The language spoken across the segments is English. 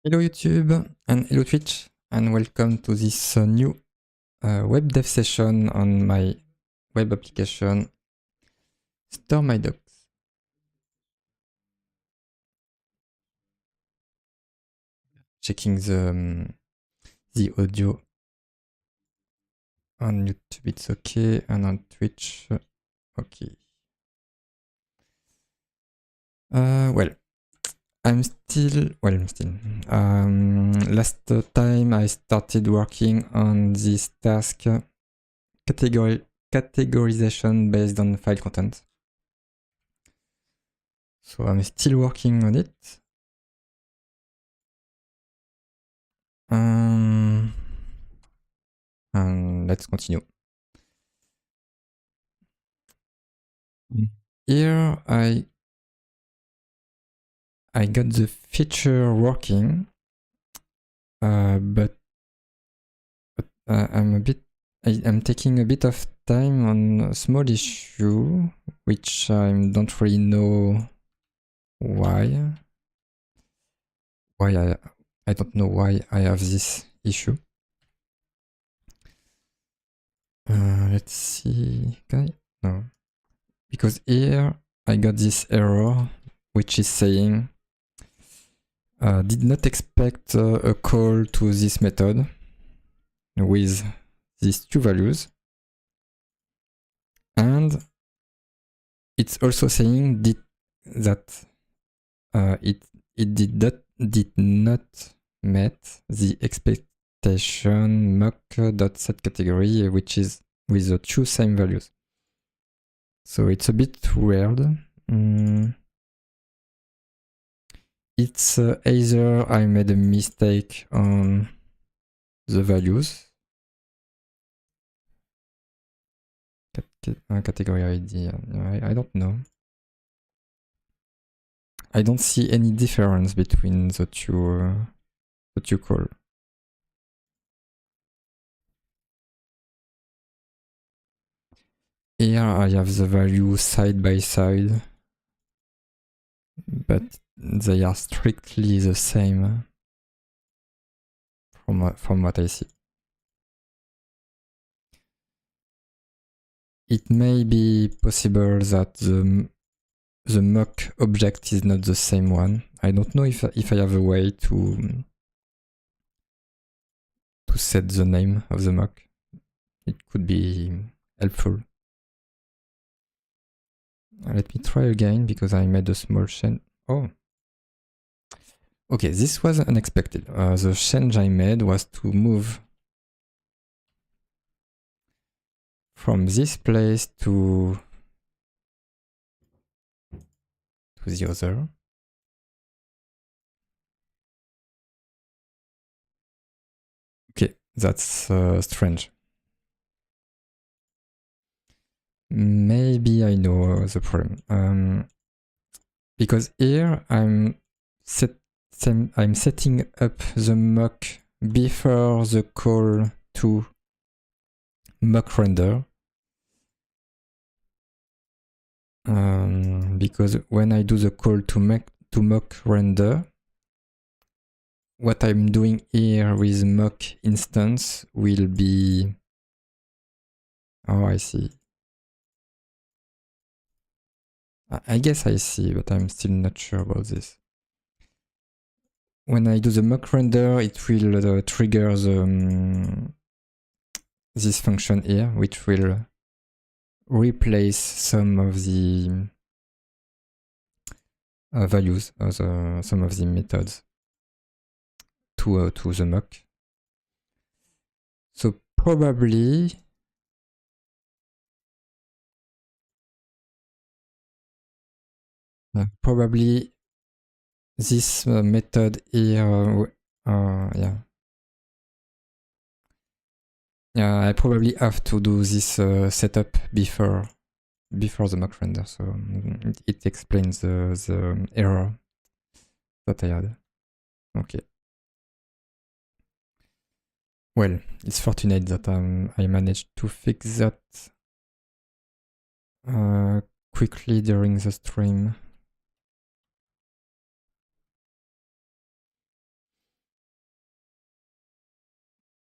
Hello YouTube and hello Twitch and welcome to this new web dev session on my web application StoreMyDocs. Checking the audio on YouTube, it's okay, and on Twitch, okay. Last time I started working on this task, categorization based on file content. So I'm still working on it. And let's continue. Here I got the feature working, but I'm taking a bit of time on a small issue, which I don't really know why. I don't know why I have this issue. Let's see. Can I? No. Because here I got this error, which is saying did not expect a call to this method with these two values. And it's also saying that it did not met the expectation mock.setCategory, which is with the two same values. So it's a bit weird. It's either I made a mistake on the values. Category ID, I don't know. I don't see any difference between the two calls. Here I have the value side by side, but they are strictly the same from what I see. It may be possible that the mock object is not the same one. I don't know if I have a way to set the name of the mock. It could be helpful. Let me try again because I made a small change. Oh. Okay, this was unexpected. The change I made was to move from this place to the other. Okay, that's strange. Maybe I know the problem. Because here I'm setting up the mock before the call to mock render. Because when I do the call to mock render, what I'm doing here with mock instance will be... Oh, I see. I guess I see, but I'm still not sure about this. When I do the mock render, it will trigger this function here, which will replace some of the values of some of the methods to the mock. So probably this method here, I probably have to do this setup before the mock render, so it explains the error that I had. Okay. Well, it's fortunate that I managed to fix that quickly during the stream.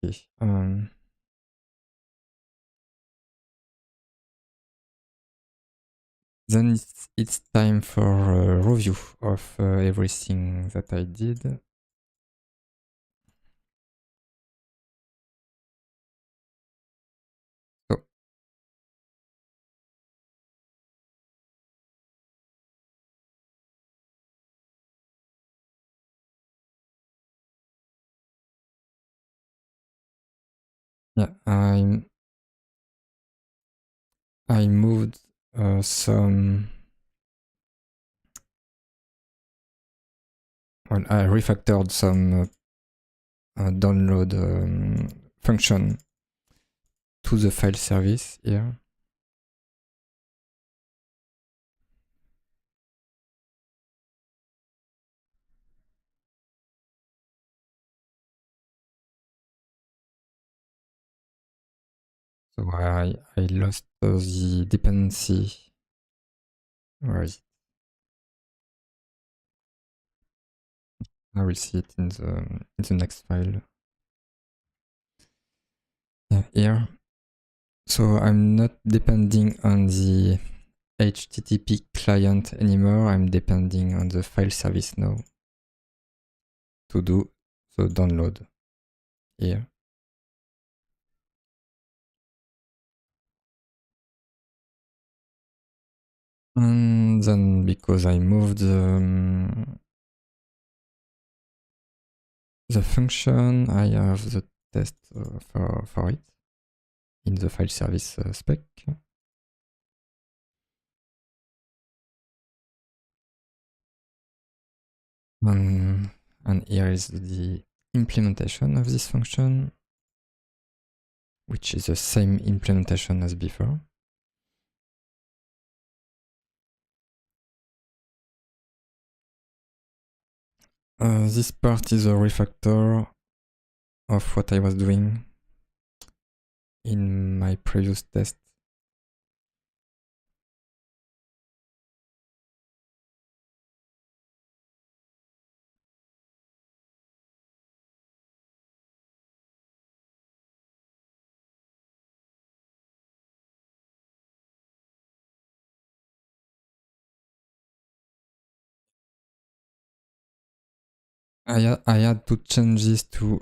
Okay. Then it's time for a review of everything that I did. So yeah, I moved some. Well, I refactored some download function to the file service here. So I lost the dependency. Where is it? I will see it in the next file. Yeah, here. So I'm not depending on the HTTP client anymore. I'm depending on the file service now to do the download here. And then because I moved the function, I have the test for it in the file service spec. And here is the implementation of this function, which is the same implementation as before. This part is a refactor of what I was doing in my previous test. I had to change this to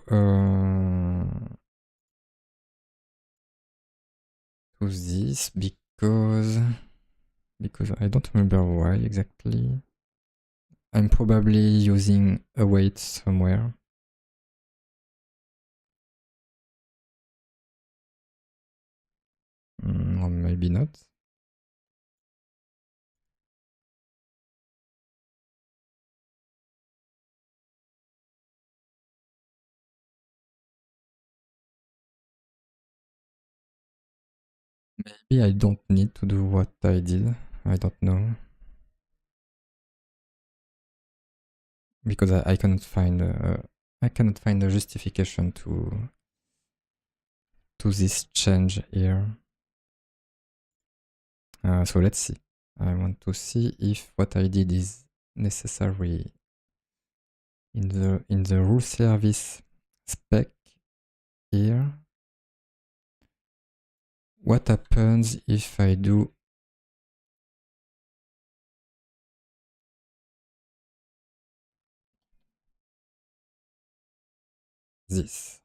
this because I don't remember why exactly. I'm probably using await somewhere. Or maybe not. Maybe I don't need to do what I did. I don't know. Because I cannot find a justification to this change here. So let's see. I want to see if what I did is necessary in the rule service spec here. What happens if I do this?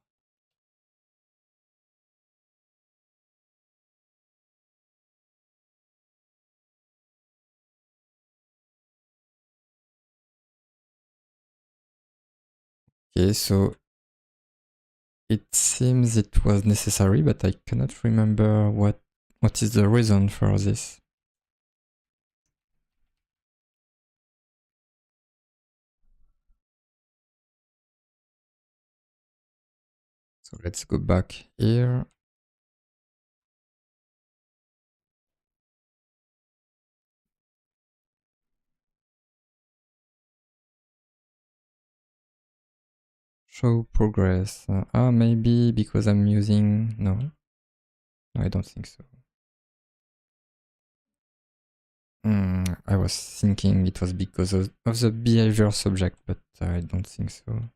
Okay, so it seems it was necessary, but I cannot remember what is the reason for this. So let's go back here. Show progress. Maybe because I'm using... No, I don't think so. I was thinking it was because of the behavior subject, but I don't think so.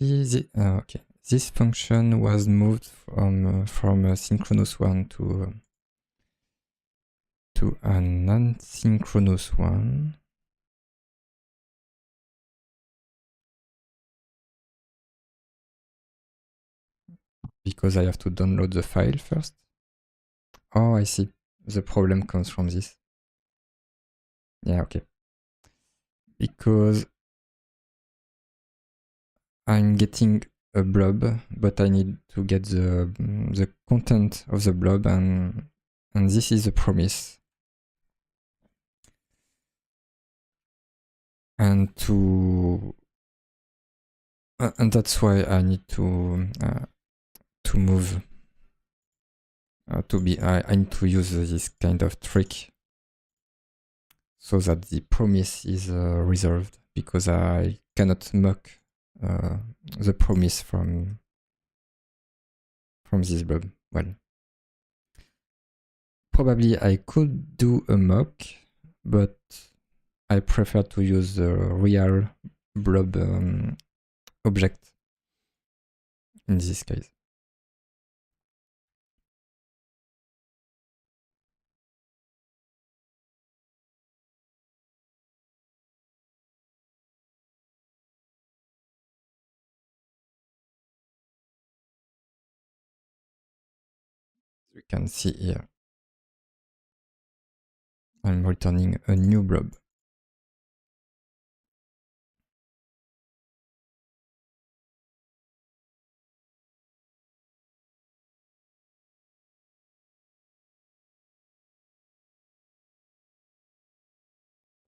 okay. This function was moved from a synchronous one to an asynchronous one. Because I have to download the file first. Oh, I see. The problem comes from this. Yeah, okay. Because I'm getting a blob, but I need to get the content of the blob, and this is a promise. And and that's why I need to move I need to use this kind of trick so that the promise is resolved, because I cannot mock the promise from this blob. Well, probably I could do a mock, but I prefer to use the real blob object in this case. You can see here, I'm returning a new blob.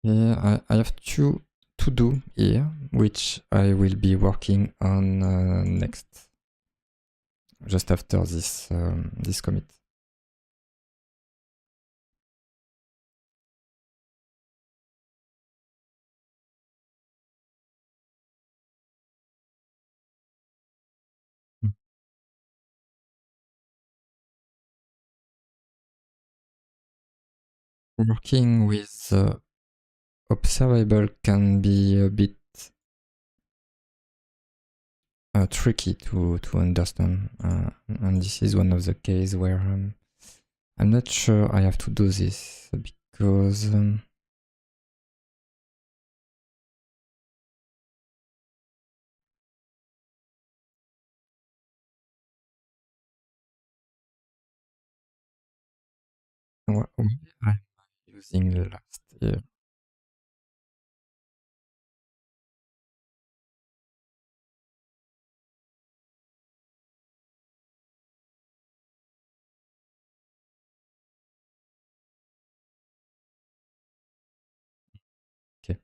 Yeah, I have two to do here, which I will be working on next, just after this this commit. Working with observable can be a bit tricky to understand, and this is one of the cases where I'm not sure I have to do this, because what I'm using last year. Okay.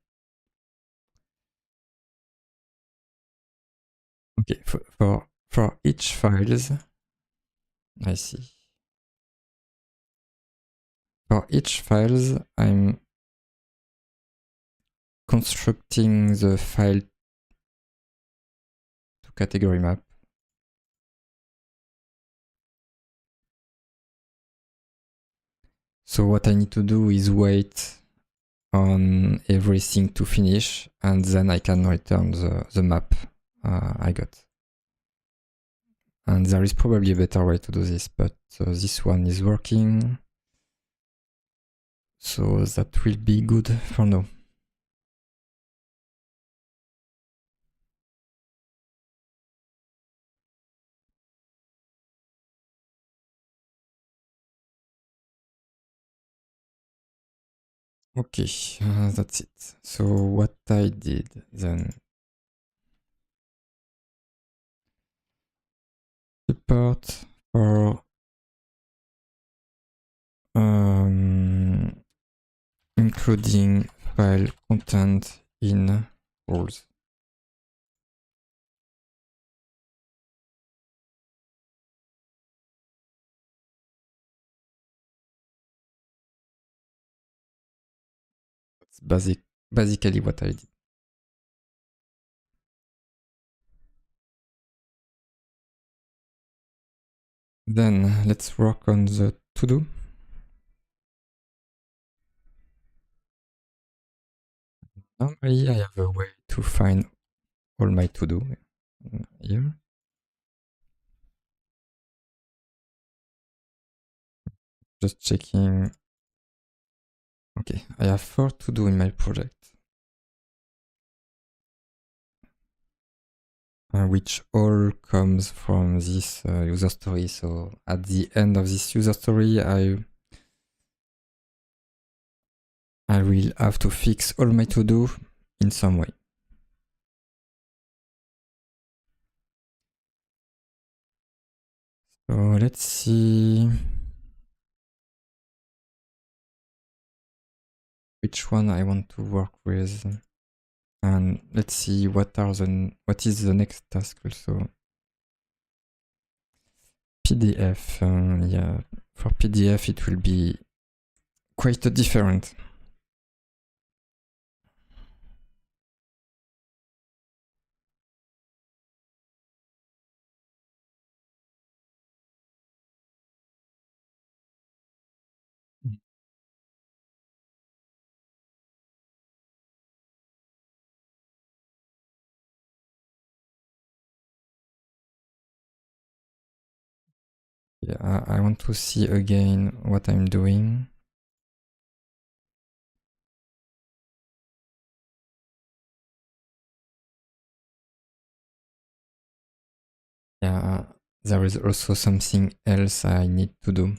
Okay, for each files, I see. For each files, I'm constructing the file to category map. So what I need to do is wait on everything to finish, and then I can return the map I got. And there is probably a better way to do this, but this one is working. So that will be good for now. Okay, that's it. So what I did then, support for including file content in roles. That's basically what I did. Then let's work on the to-do. Normally I have a way to find all my to-do. here. Just checking. Okay, I have 4 to do in my project. Which all comes from this user story. So at the end of this user story, I will have to fix all my to-do in some way. So let's see which one I want to work with. And let's see what is the next task also. PDF, yeah, for PDF it will be quite different. Yeah, I want to see again what I'm doing. Yeah, there is also something else I need to do.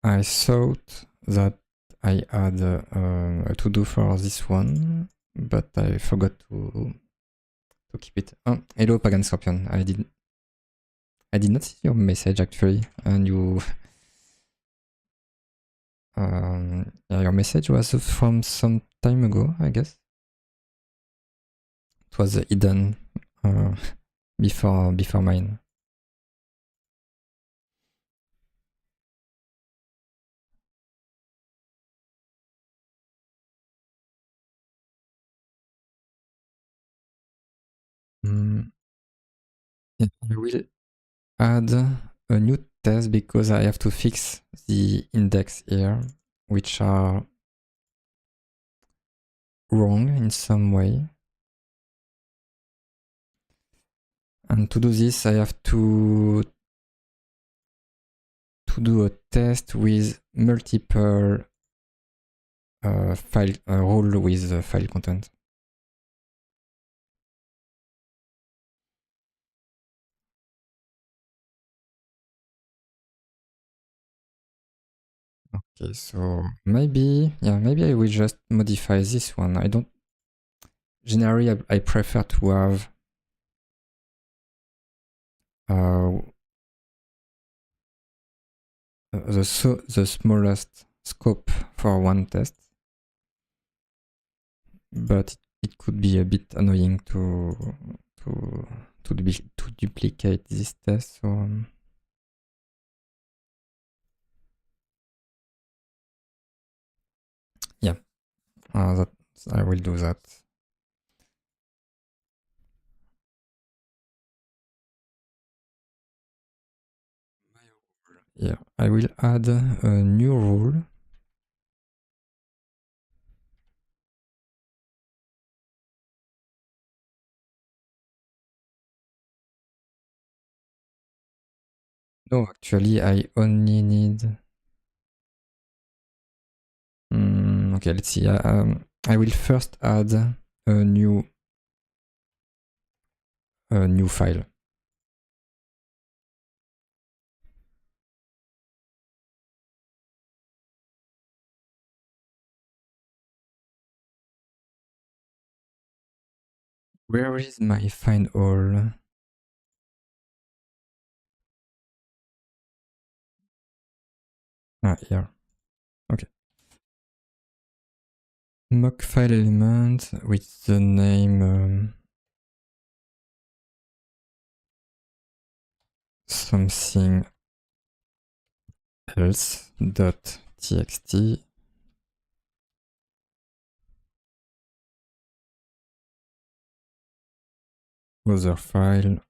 I thought that I had a to-do for this one, but I forgot to keep it. Oh, hello, Pagan Scorpion. I did not see your message actually, and you. Yeah, your message was from some time ago, I guess. It was hidden before mine. Yeah, I will add a new test because I have to fix the index here, which are wrong in some way. And to do this, I have to do a test with multiple file role with file content. Okay, so maybe I will just modify this one. I don't. Generally, I prefer to have the smallest scope for one test, but it could be a bit annoying to duplicate this test. So yeah, that I will do that. Yeah, I will add a new rule. No, actually, I only need. Okay, let's see. I will first add a new file. Where is my find all? Ah, here. Okay. Mock file element with the name something else .txt. Other file.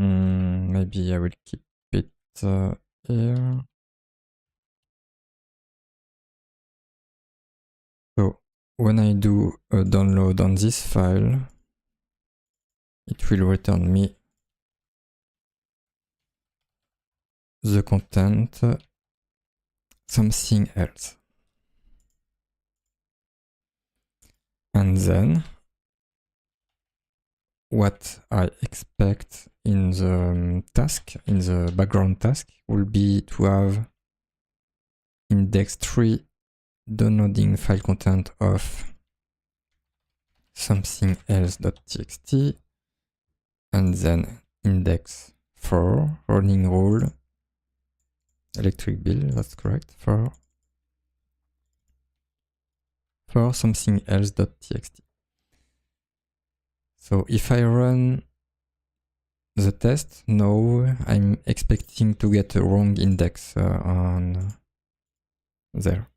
Maybe I will keep it here. So when I do a download on this file, it will return me the content, something else. And then what I expect in the task, in the background task, will be to have index 3 downloading file content of something else.txt, and then index 4 running rule electric bill, that's correct, for something else.txt. So if I run the test, now I'm expecting to get a wrong index on there.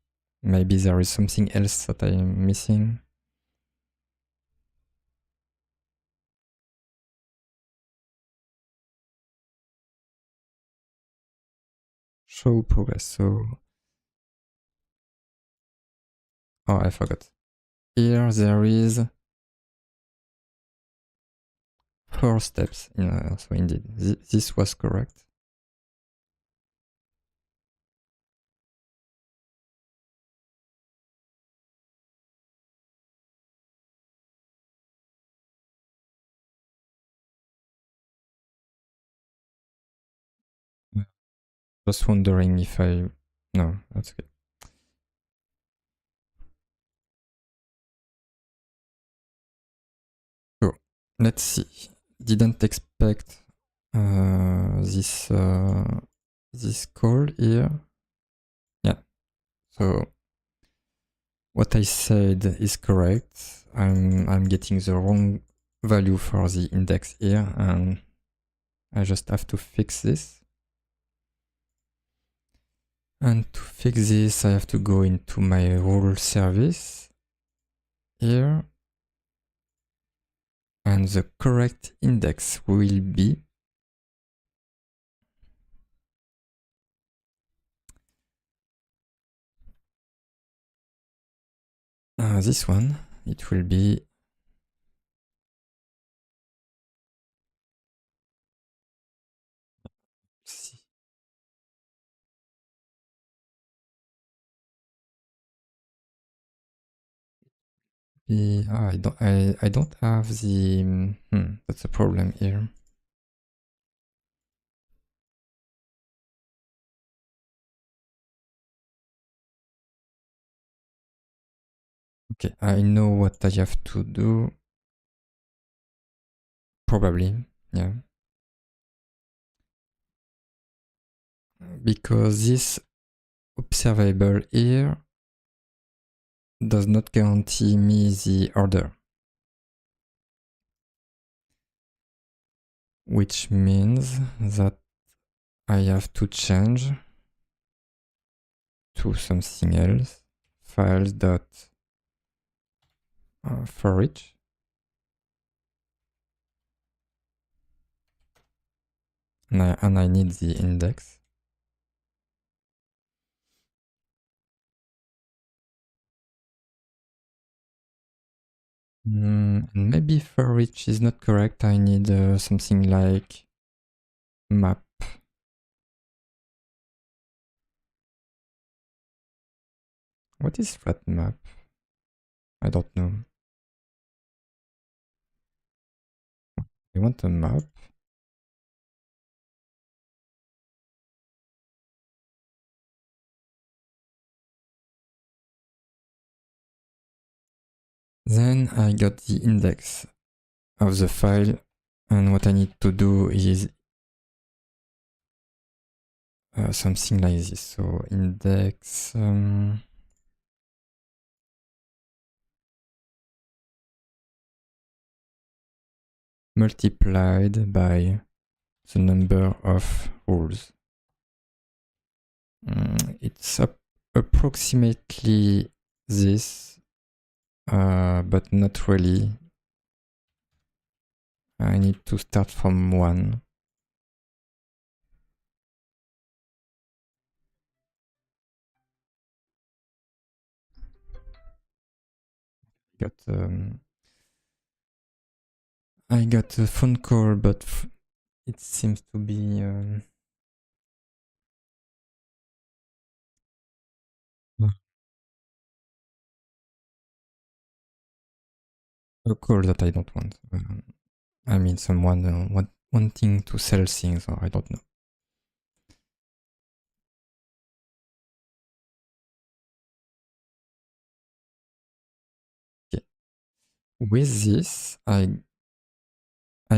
Maybe there is something else that I'm missing. Show progress. So, oh, I forgot. Here there is 4 steps. So indeed, this was correct. Just wondering if no, that's okay. So let's see. Didn't expect this call here. Yeah. So what I said is correct. I'm getting the wrong value for the index here, and I just have to fix this. And to fix this, I have to go into my rule service here. And the correct index will be this one. It will be I don't have the that's a problem here. Okay, I know what I have to do. Probably, yeah. Because this observable here does not guarantee me the order. Which means that I have to change to something else. Files dot for each. And I need the index. Maybe for each is not correct. I need something like map. What is flat map? I don't know. I want a map. Then I got the index of the file, and what I need to do is something like this. So index multiplied by the number of rules. It's approximately this, but not really. I need to start from 1. got a phone call, but it seems to be a call that I don't want. I mean, someone wanting to sell things, or I don't know. Okay. With this, I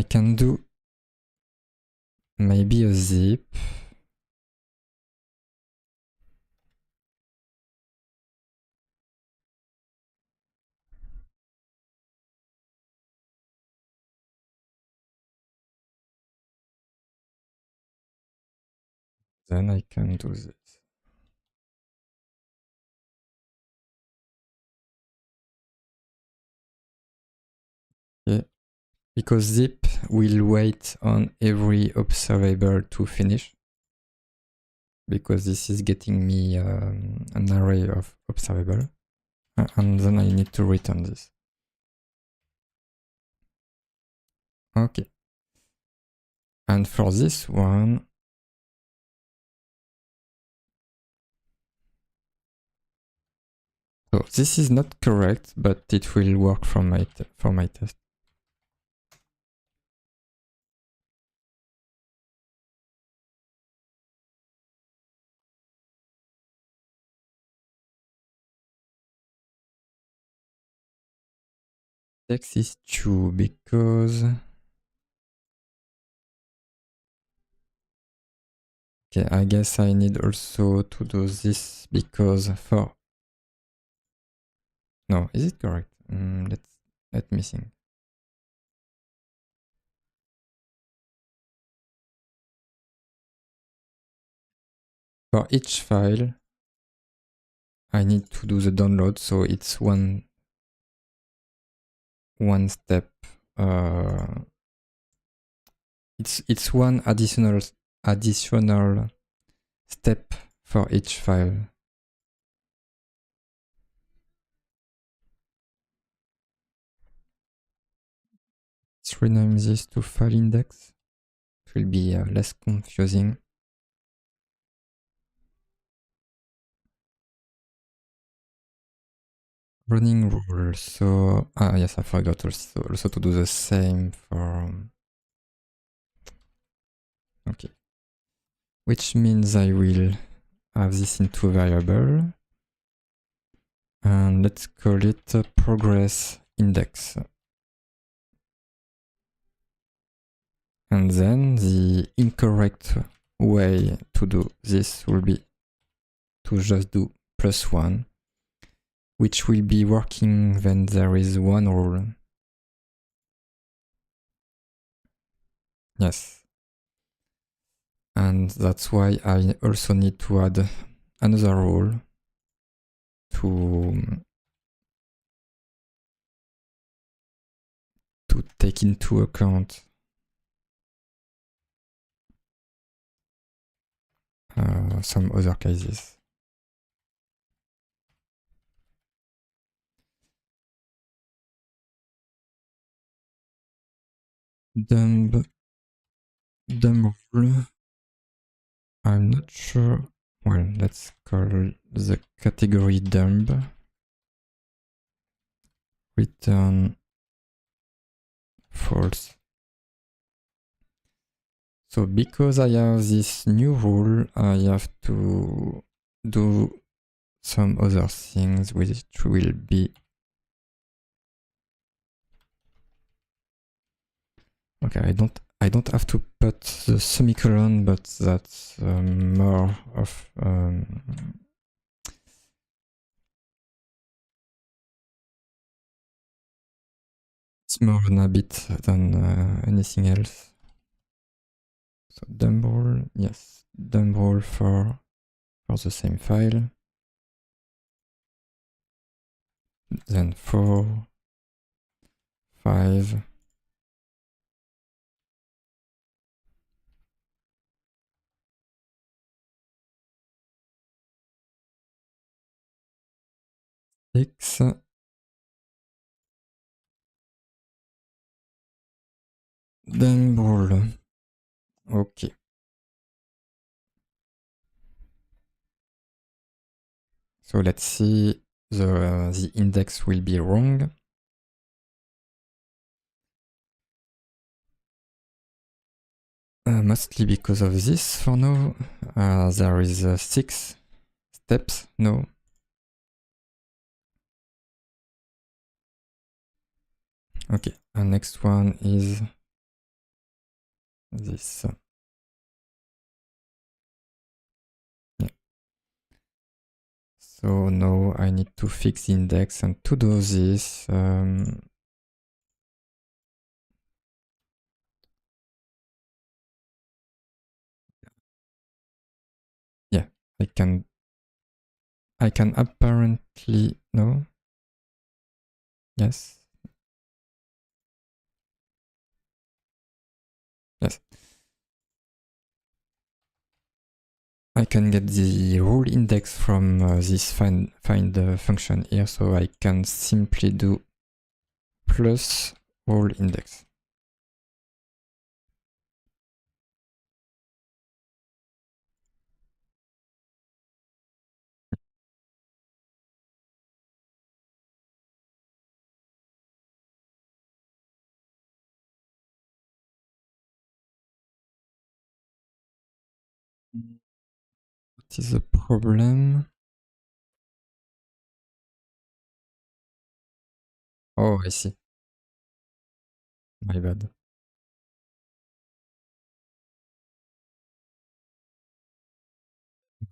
can do maybe a zip. Then I can do this. Yeah. Because zip will wait on every observable to finish. Because this is getting me an array of observable. And then I need to return this. Okay. And for this one, so this is not correct, but it will work for my test. Text is true because okay, I guess I need also to do this because for no, is it correct? Let me think. For each file, I need to do the download, so it's one step. It's one additional step for each file. Let's rename this to file index. It will be less confusing. Running rule. So yes, I forgot also to do the same for okay. Which means I will have this into variable. And let's call it progress index. And then the incorrect way to do this will be to just do +1, which will be working when there is one rule. Yes. And that's why I also need to add another rule to take into account some other cases. Dump rule. I'm not sure. Well, let's call the category dump. Return false. So because I have this new rule, I have to do some other things which will be okay. I don't have to put the semicolon, but that's more of it's more an habit than anything else. So dump rule, yes, dump rule for the same file. Then 4, 5. Six, Dumble. Okay. So let's see, the index will be wrong. Mostly because of this for now. There is 6 steps now. Okay, and next one is this. Yeah. So now I need to fix the index, and to do this, yeah, I can apparently, no, yes, yes. I can get the rule index from this find function here, so I can simply do plus rule index. What is the problem? Oh, I see. My bad.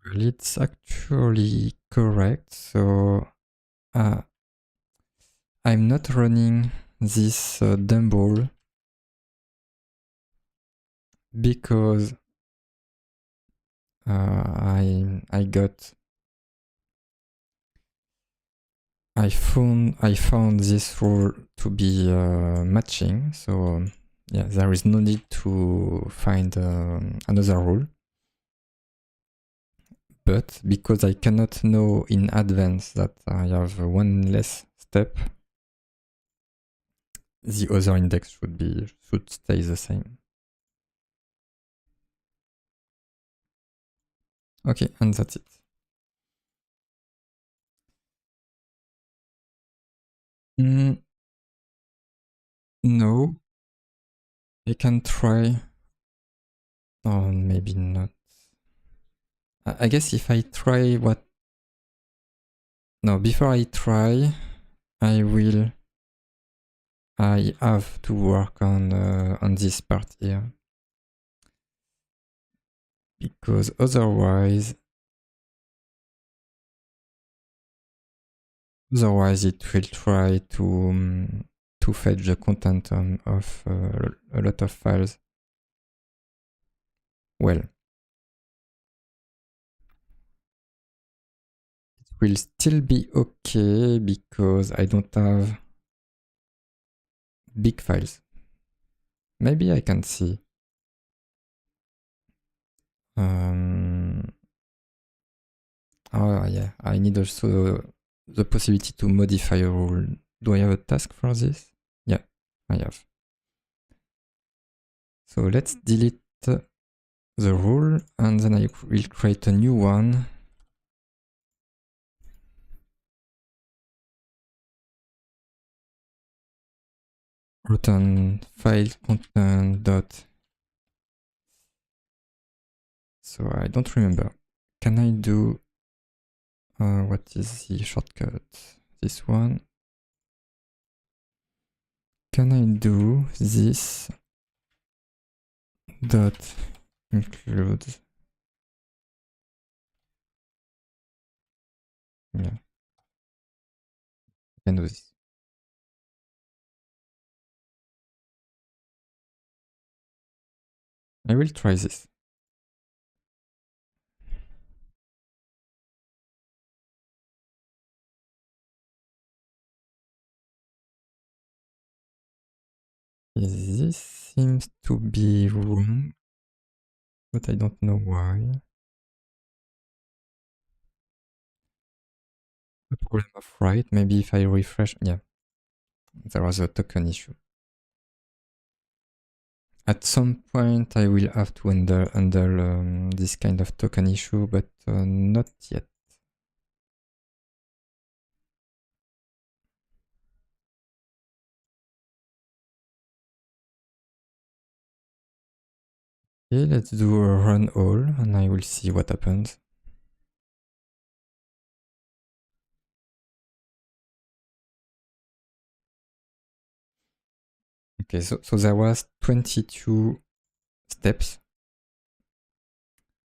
Well, it's actually correct. So I'm not running this Dumble because I found this rule to be matching. So yeah, there is no need to find another rule. But because I cannot know in advance that I have one less step, the other index should stay the same. Okay, and that's it. No, I can try. Oh, maybe not. I guess if I try what... No, before I try, I have to work on this part here. Because otherwise it will try to fetch the content of a lot of files. Well, it will still be okay because I don't have big files. Maybe I can see. Oh yeah, I need also the possibility to modify a rule. Do I have a task for this? Yeah, I have. So let's delete the rule and then I will create a new one. Return file content dot. So I don't remember. Can I do what is the shortcut? This one. Can I do this dot include? Yeah, I can do this. I will try this. This seems to be wrong, but I don't know why. The problem of write, maybe if I refresh, yeah, there was a token issue. At some point, I will have to handle this kind of token issue, but not yet. Okay, let's do a run all, and I will see what happens. Okay, so there was 22 steps,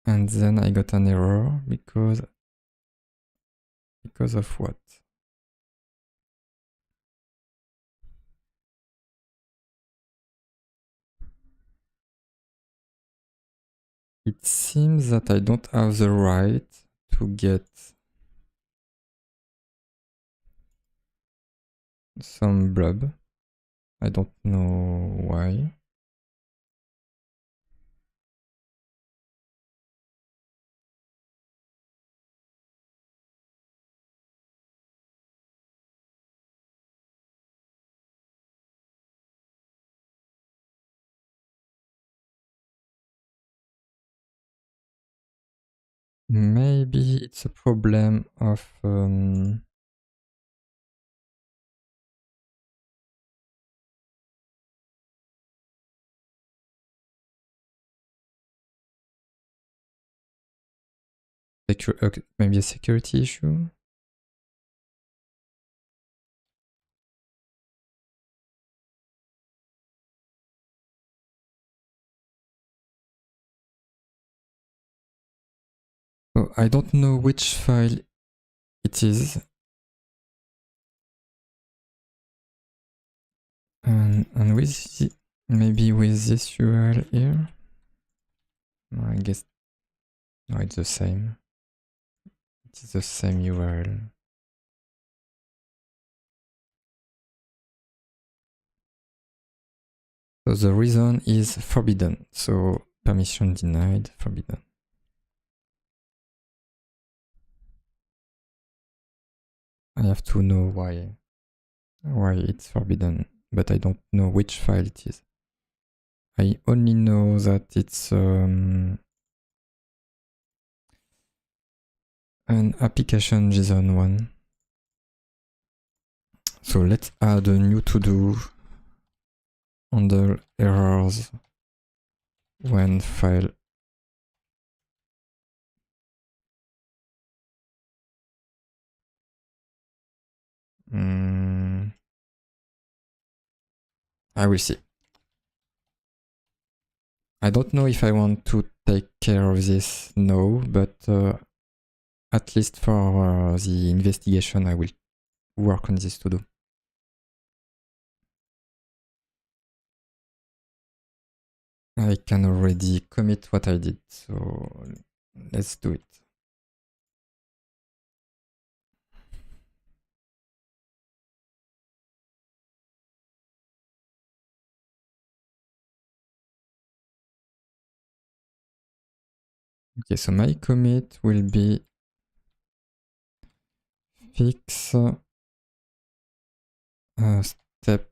and then I got an error because of what? It seems that I don't have the right to get some blob. I don't know why. Maybe it's a problem of maybe a security issue. So I don't know which file it is. And maybe with this URL here. I guess no, it's the same. It's the same URL. So the reason is forbidden. So permission denied, forbidden. I have to know why it's forbidden, but I don't know which file it is. I only know that it's an application JSON one. So let's add a new to-do under errors when file I will see. I don't know if I want to take care of this now, but at least for the investigation, I will work on this to-do. I can already commit what I did, so let's do it. Okay, so my commit will be fix steps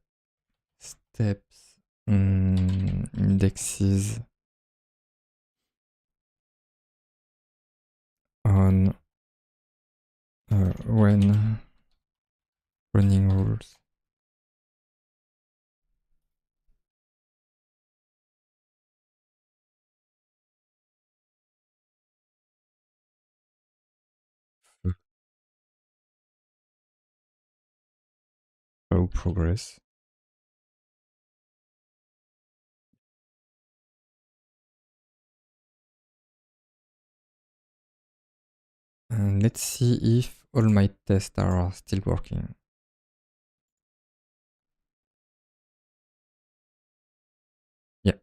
indexes on when running rules. Show progress. And let's see if all my tests are still working. Yeah.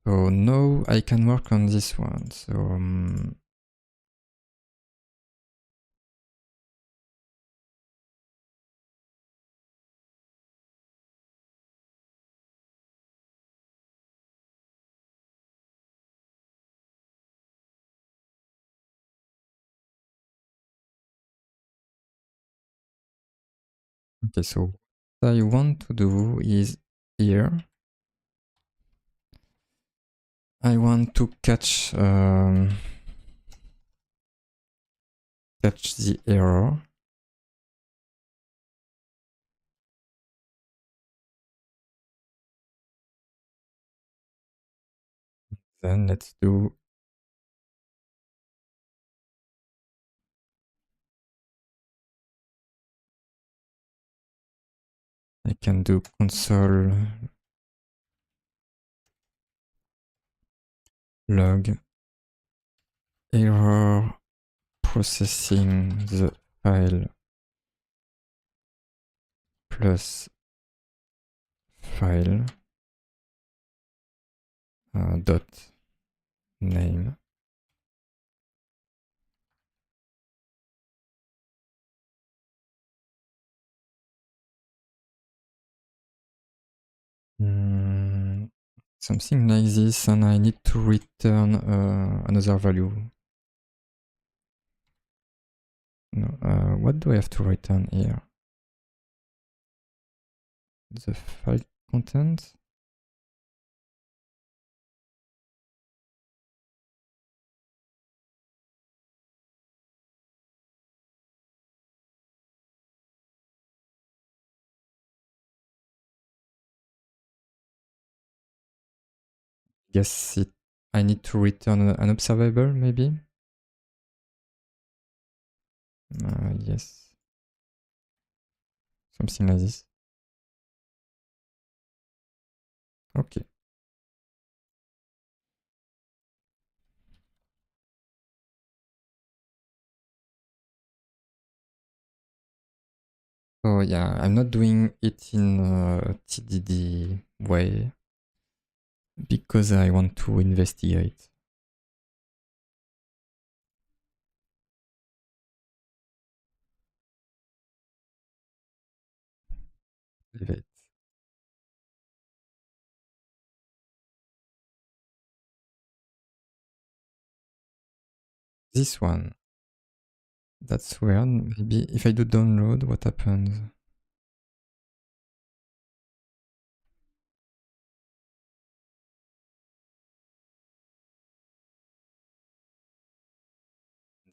So now I can work on this one. So okay, so what I want to do is here I want to catch the error. Then let's do I can do console log error processing the file plus file dot name. Something like this, and I need to return another value. No, what do I have to return here? The file content. Guess I need to return an observable, maybe. Yes, something like this. Okay. So yeah, I'm not doing it in a TDD way because I want to investigate. Leave it. This one. That's weird. Maybe if I do download, what happens?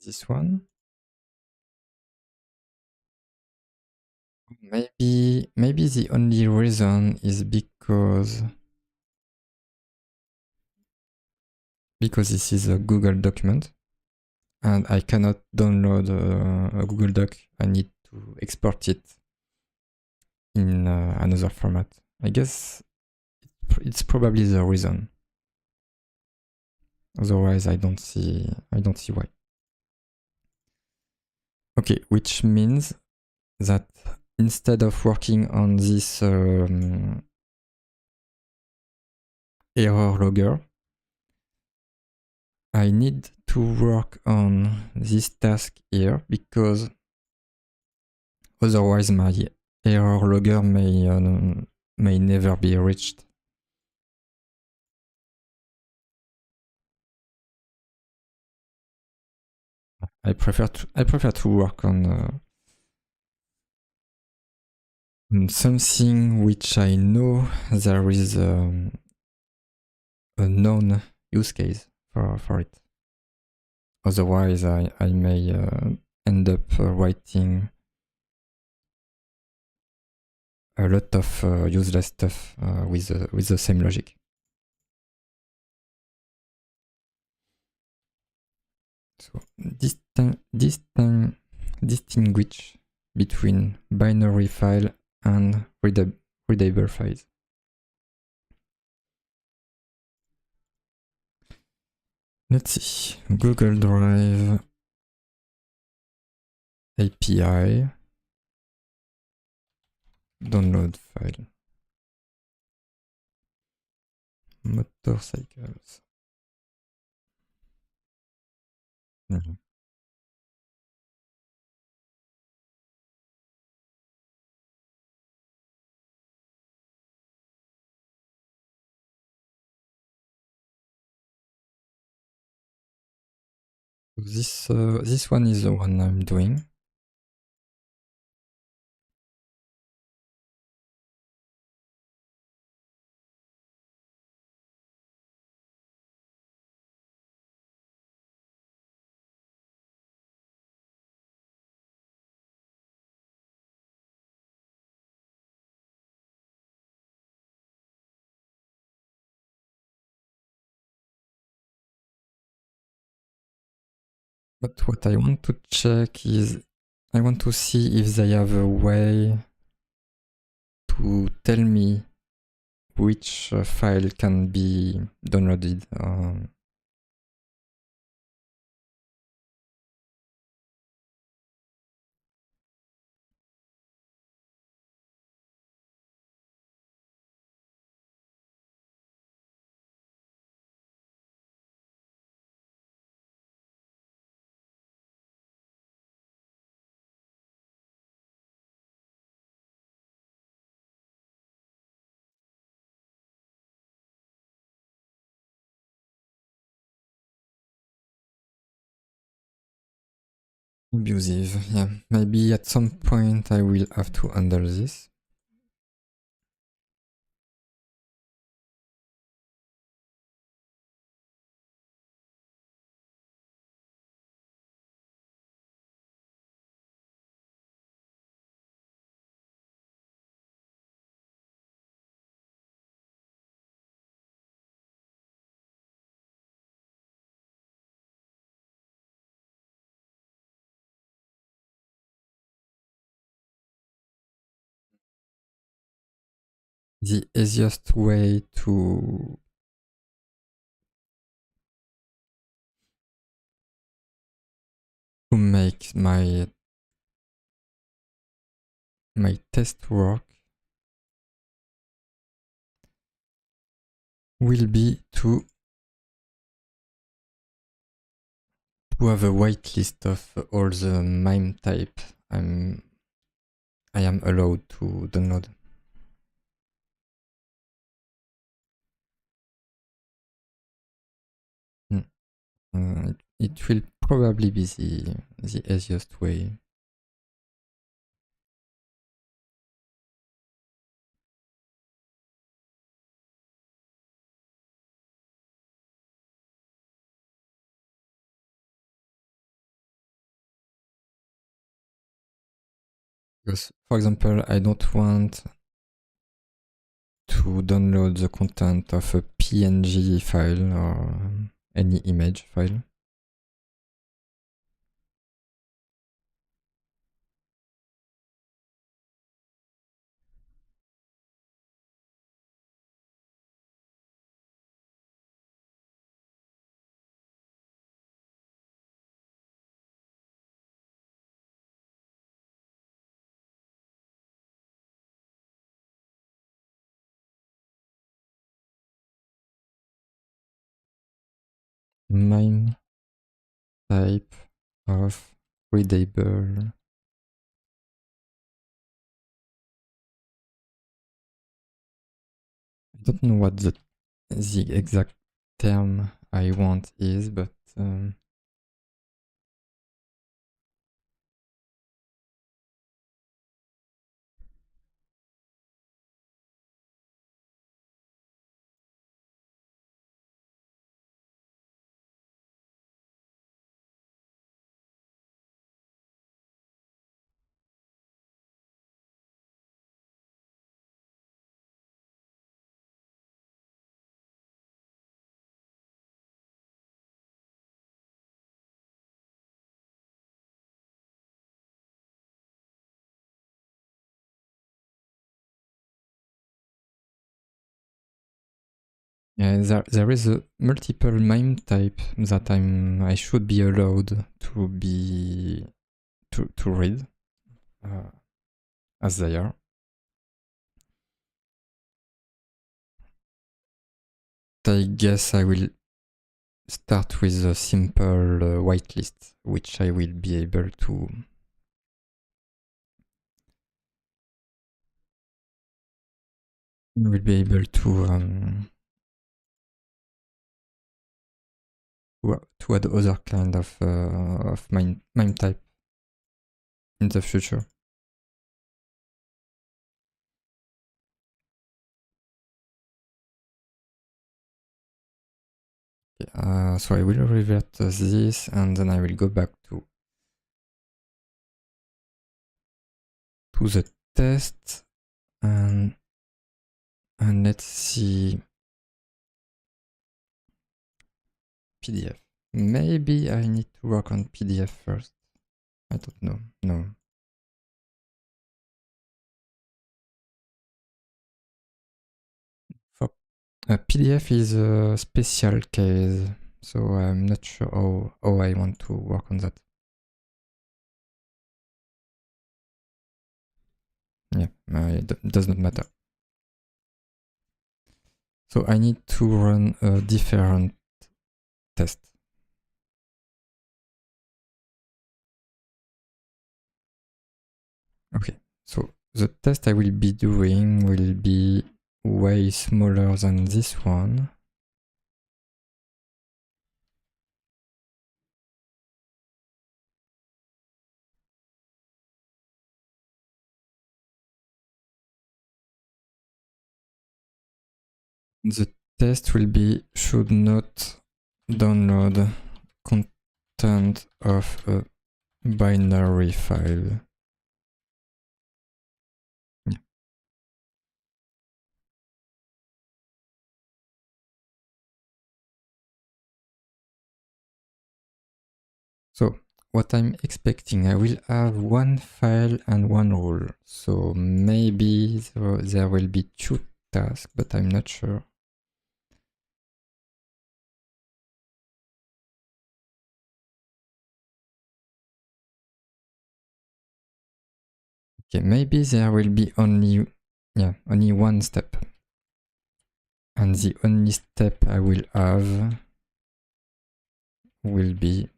This one? Maybe the only reason is because this is a Google document and I cannot download a Google Doc. I need to export it in another format. I guess it's probably the reason. Otherwise, I don't see why. Okay, which means that instead of working on this error logger, I need to work on this task here because otherwise my error logger may never be reached. I prefer to work on something which I know there is a known use case for it. Otherwise, I may end up writing a lot of useless stuff with the same logic. So distinguish between binary file and readable files. Let's see. Google Drive API download file. Motorcycles. This one is the one I'm doing. But what I want to check is, I want to see if they have a way to tell me which file can be downloaded. Abusive, yeah. Maybe at some point I will have to handle this. The easiest way to make my test work will be to have a whitelist of all the MIME type I am allowed to download. It will probably be the easiest way. Because, for example, I don't want to download the content of a PNG file or any image file. MIME type of readable. I don't know what the exact term I want is, but yeah, there is a multiple MIME type that I should be allowed to read as they are. I guess I will start with a simple whitelist, which I will be able to add other kind of MIME type in the future. So I will revert this, and then I will go back to the test, and let's see PDF. Maybe I need to work on PDF first. I don't know. No. For PDF is a special case, so I'm not sure how I want to work on that. Yeah, it does not matter. So I need to run a different test. Okay, so the test I will be doing will be way smaller than this one. The test will be should not download content of a binary file. Yeah. So what I'm expecting, I will have one file and one rule. So maybe there will be two tasks, but I'm not sure. Okay, maybe there will be only one step. And the only step I will have will be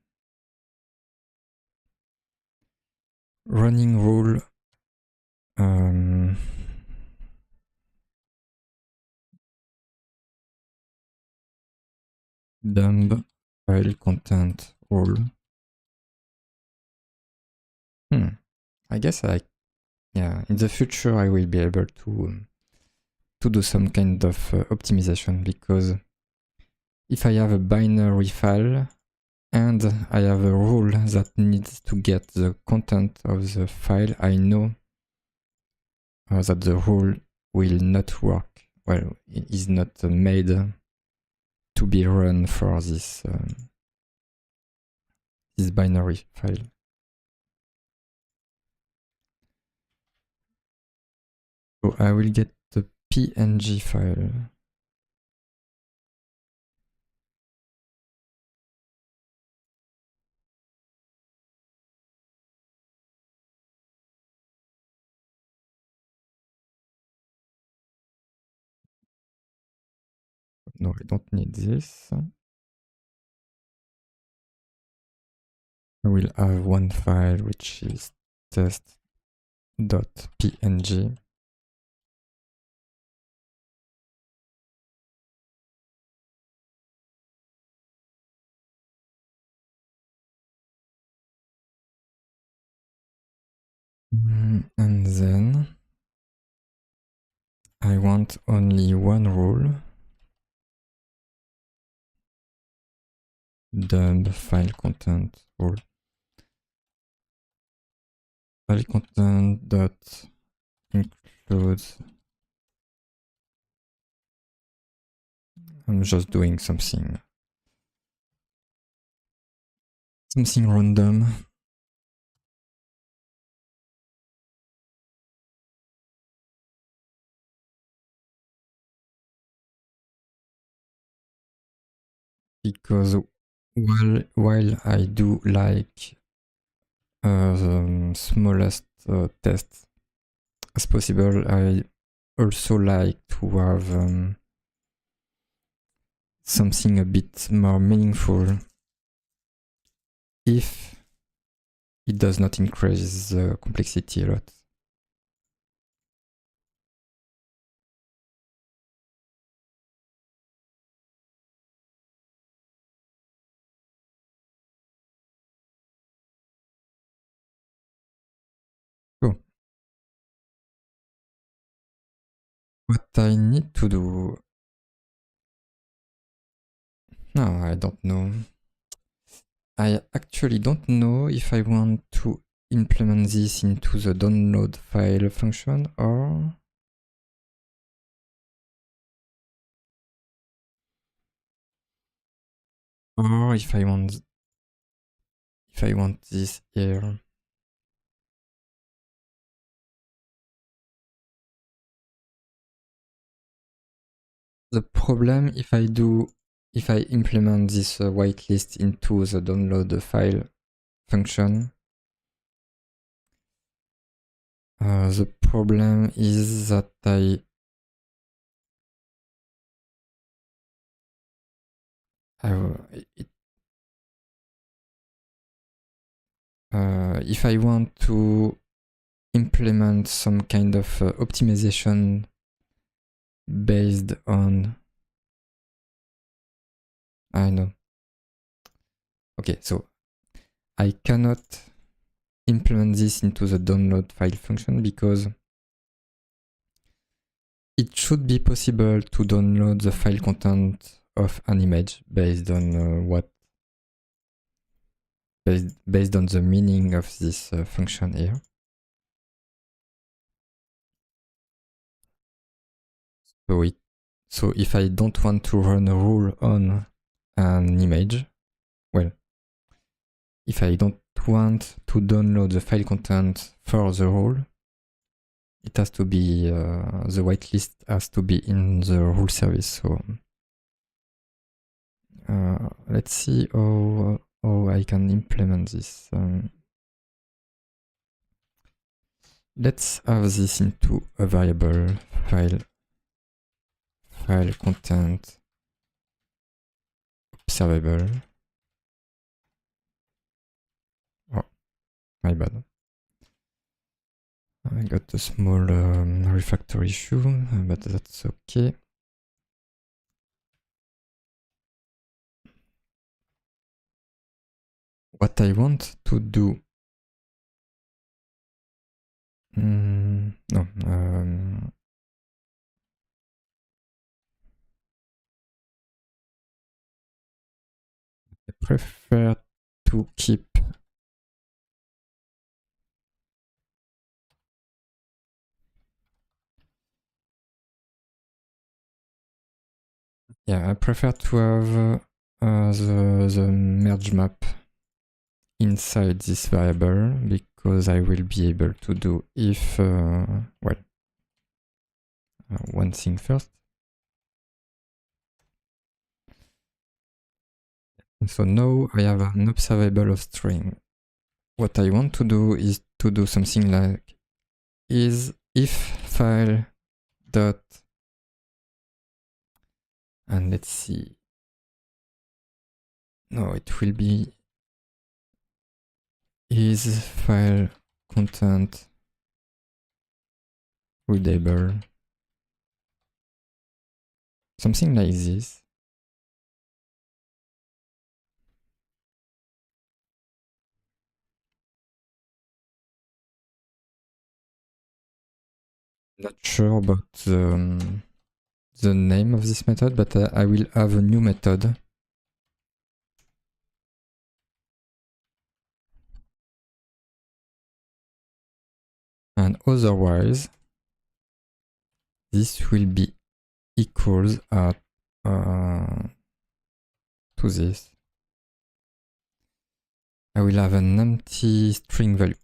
running rule dump file content rule. I guess in the future I will be able to do some kind of optimization, because if I have a binary file and I have a rule that needs to get the content of the file, I know that the rule will not work. Well, it is not made to be run for this binary file. So I will get the PNG file. No, I don't need this. I will have one file which is test.png. And then I want only one rule. Dump file content rule. File content dot includes. I'm just doing something random. Because while I do like the smallest test as possible, I also like to have something a bit more meaningful if it does not increase the complexity a lot. So, what I need to do... No, I don't know. I actually don't know if I want to implement this into the download file function or if I want this here. The problem if I implement this whitelist into the download file function, the problem is that if I want to implement some kind of optimization based on, I know. Okay, so I cannot implement this into the download file function because it should be possible to download the file content of an image based on based on the meaning of this function here. So if I don't want to run a rule on an image, well, if I don't want to download the file content for the rule, it has to be, the whitelist has to be in the rule service. So let's see how I can implement this. Let's have this into a variable file content observable. Oh, my bad. I got a small refactor issue, but that's okay. What I want to do, no, I prefer to keep I prefer to have the merge map inside this variable because I will be able to do if, well, one thing first. So now I have an observable of string. What I want to do is to do something like is if file dot, and let's see. No, it will be is file content readable. Something like this. Not sure about the name of this method, but I will have a new method. And otherwise, this will be equals at to this. I will have an empty string value.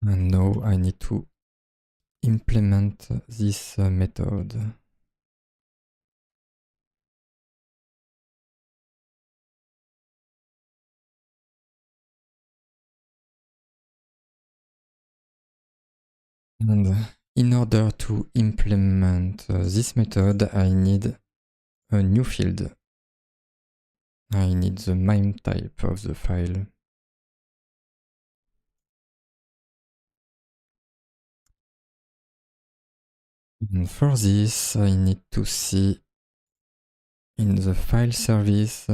And now I need to implement this method. And in order to implement this method, I need a new field. I need the MIME type of the file. And for this, I need to see in the file service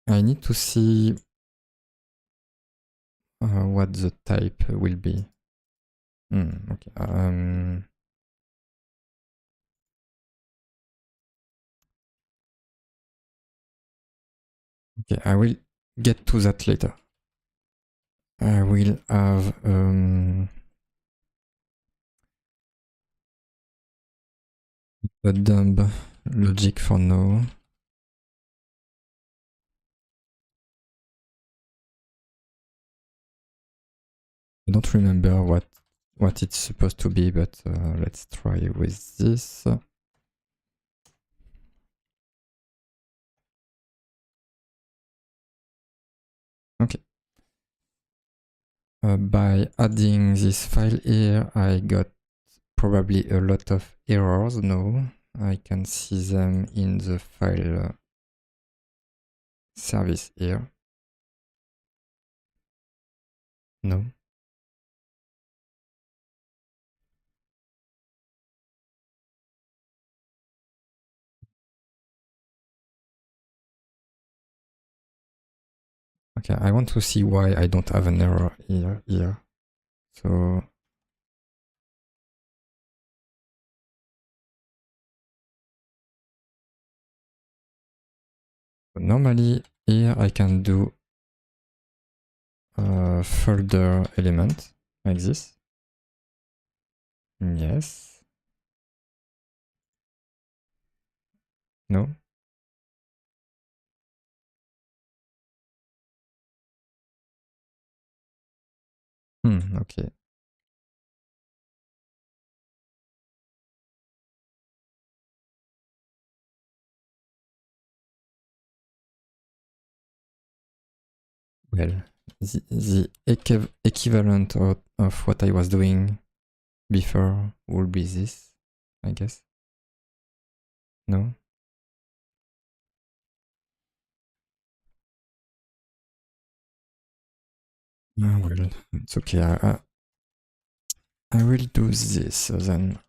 I need to see what the type will be. Okay. Okay, I will get to that later. I will have a dumb logic for now. I don't remember what it's supposed to be, but let's try with this. Okay. By adding this file here, I got probably a lot of errors now. I can see them in the file service here. No. Okay, I want to see why I don't have an error here. So normally here I can do a folder element like this. Yes. No. Okay. Well, the equivalent of what I was doing before will be this, I guess. No? Well, it's okay. I will do this then.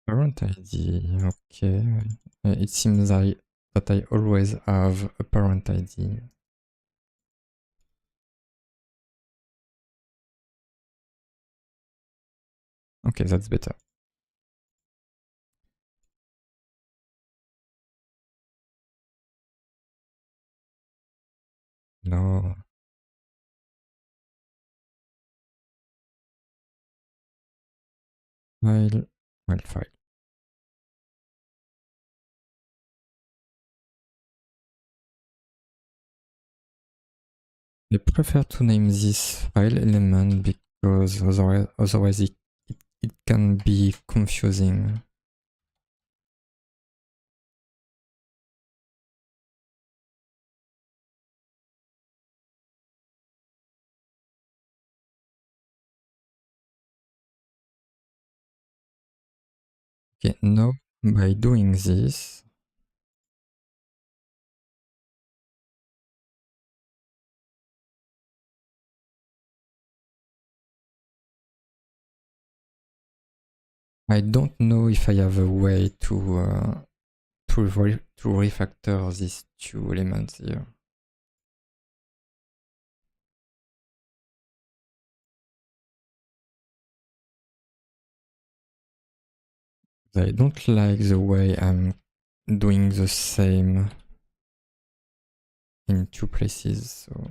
Parent ID, okay. It seems that I always have a parent ID. Okay, that's better. No. File. I prefer to name this file element because otherwise it can be confusing. Okay, now by doing this, I don't know if I have a way to refactor these two elements here. I don't like the way I'm doing the same in two places, so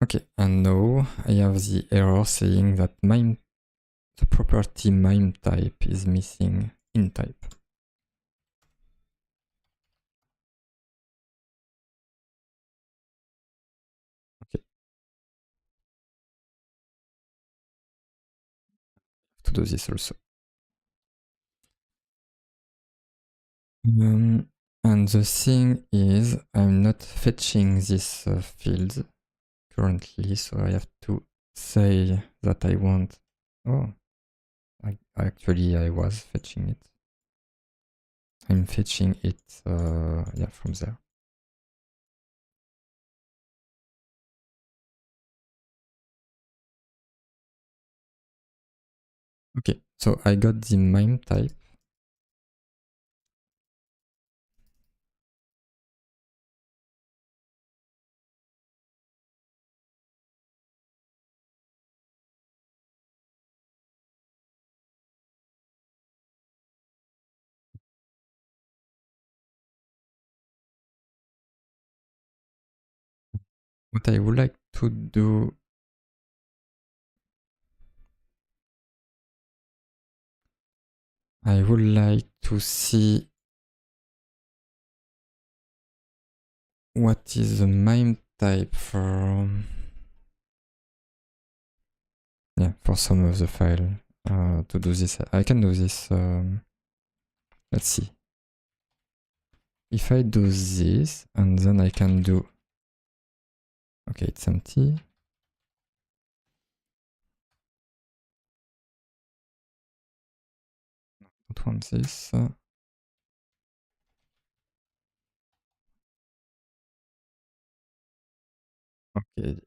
okay, and now I have the error saying that the property MIME type is missing in type. Okay. To do this also. And the thing is, I'm not fetching this field currently, so I have to say that I want. Oh, actually, I was fetching it. I'm fetching it yeah, from there. Okay, so I got the MIME type. What I would like to do, I would like to see what is the MIME type for, yeah, for some of the file to do this. I can do this. Let's see. If I do this, and then I can do, okay, it's empty. Don't want this. Okay.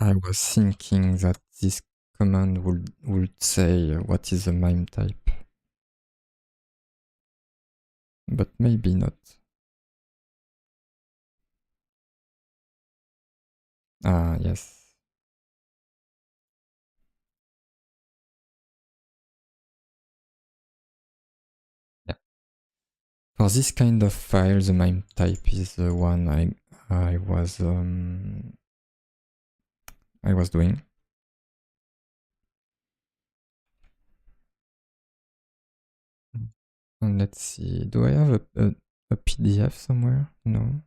I was thinking that this command would say what is the MIME type, but maybe not. Ah, yes. Yeah. For this kind of file, the MIME type is the one I was doing. And let's see, do I have a PDF somewhere? No.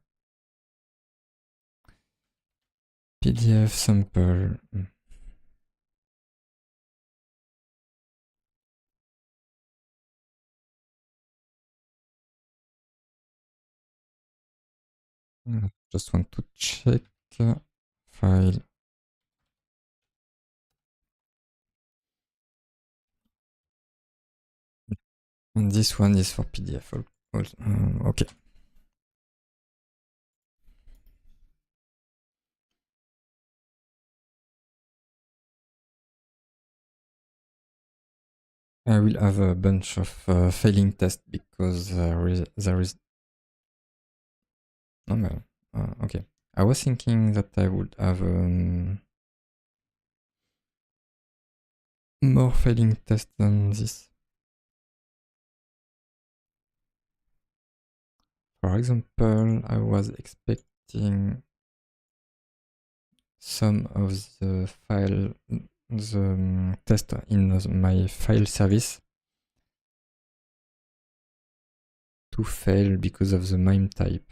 PDF sample. Just want to check file. And this one is for PDF. Okay. I will have a bunch of failing tests because there is no, okay. I was thinking that I would have more failing tests than this. For example, I was expecting some of the file, the test in my file service to fail because of the MIME type.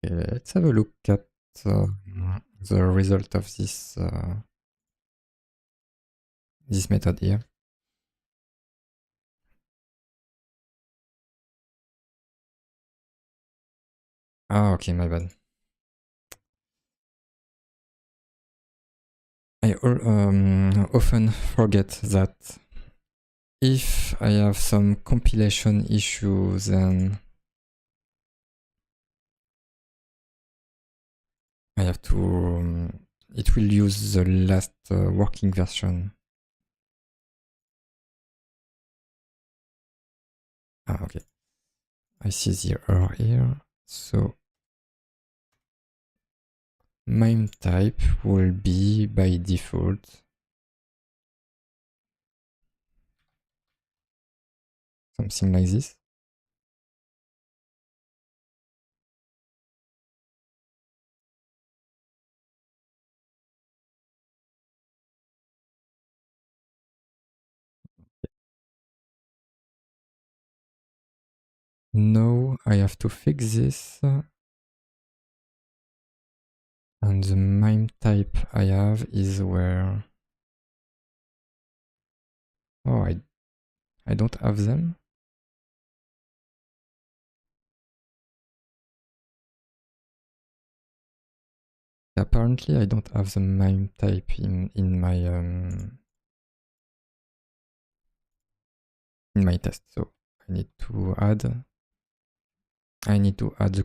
Okay, let's have a look at the result of this this method here. Ah, okay, my bad. I often forget that if I have some compilation issues, then I have to, it will use the last working version. Ah, okay. I see the error here. So MIME type will be by default something like this. Now I have to fix this. And the MIME type I have is where... Oh, I don't have them. Apparently, I don't have the MIME type in my test, so I need to add the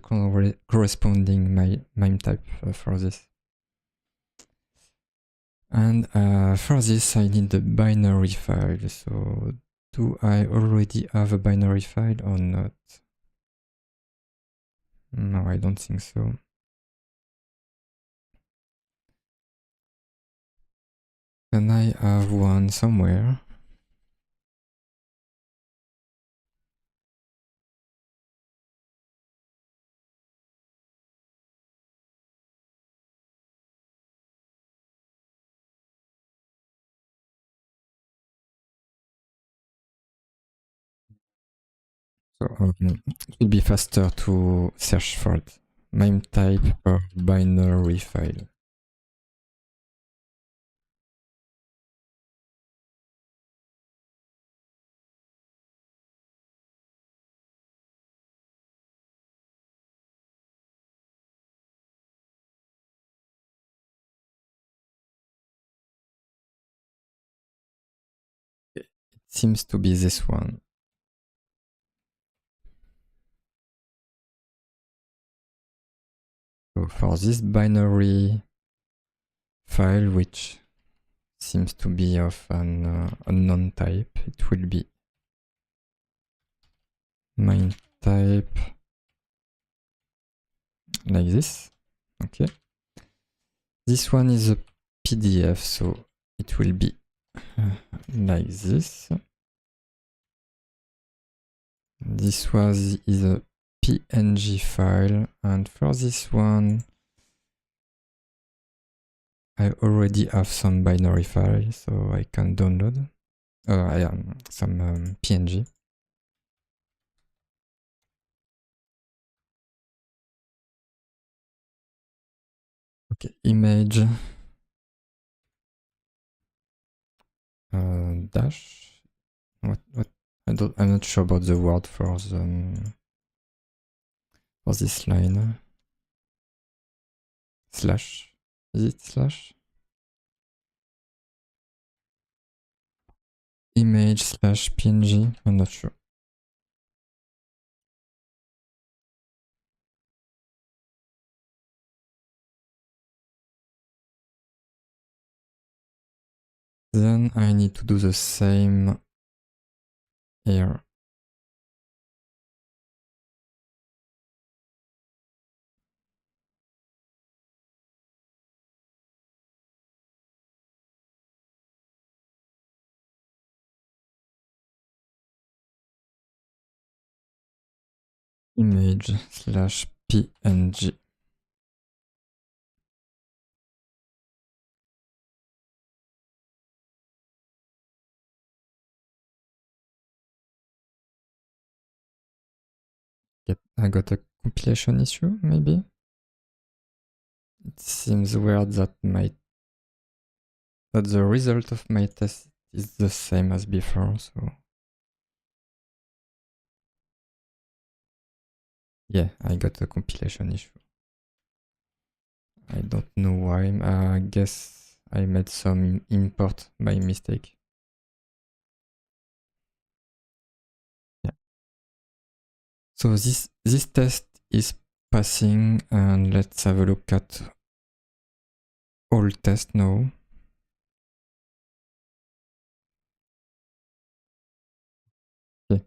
corresponding MIME type for this. And for this, I need the binary file. So, do I already have a binary file or not? No, I don't think so. Can I have one somewhere? So it will be faster to search for it. MIME type or binary file. It seems to be this one. So for this binary file, which seems to be of an unknown type, it will be MIME type like this. Okay. This one is a PDF, so it will be like this. This is a PNG file, and for this one, I already have some binary file, so I can download some PNG. Okay, image dash. What? I'm not sure about the word for this line. Slash. Is it slash? Image slash PNG. I'm not sure. Then I need to do the same here. Image slash PNG. I got a compilation issue, maybe? It seems weird that the result of my test is the same as before, so yeah, I got a compilation issue. I don't know why. I guess I made some import by mistake. Yeah. So this test is passing, and let's have a look at all tests now. Okay.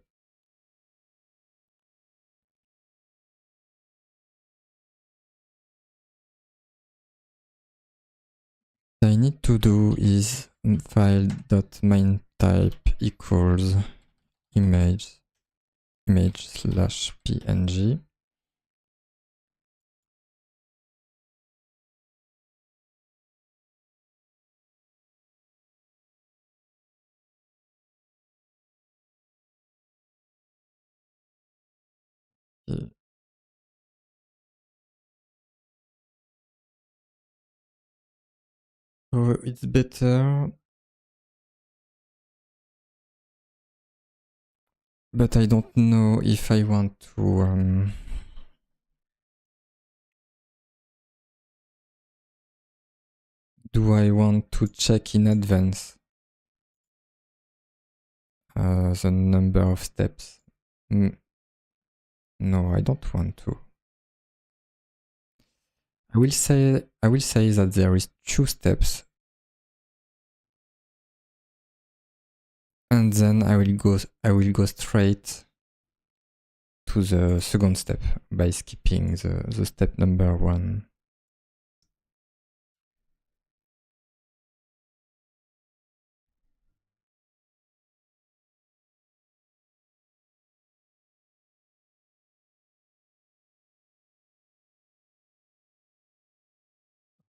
What I need to do is file.mainType equals image slash PNG. Okay. So it's better But I don't know if I want to do I want to check in advance the number of steps? No, I don't want to. I will say that there is 2 steps, and then I will go straight to the second step by skipping the step number 1.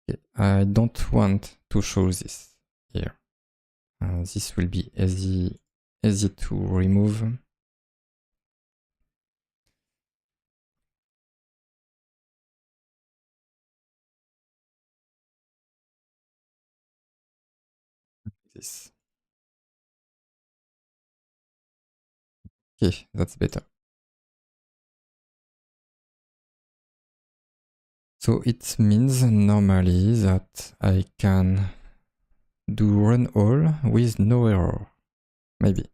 Okay. I don't want to show this here. This will be easy to remove. This. Okay, that's better. So it means normally that I can do run all with no error. Maybe.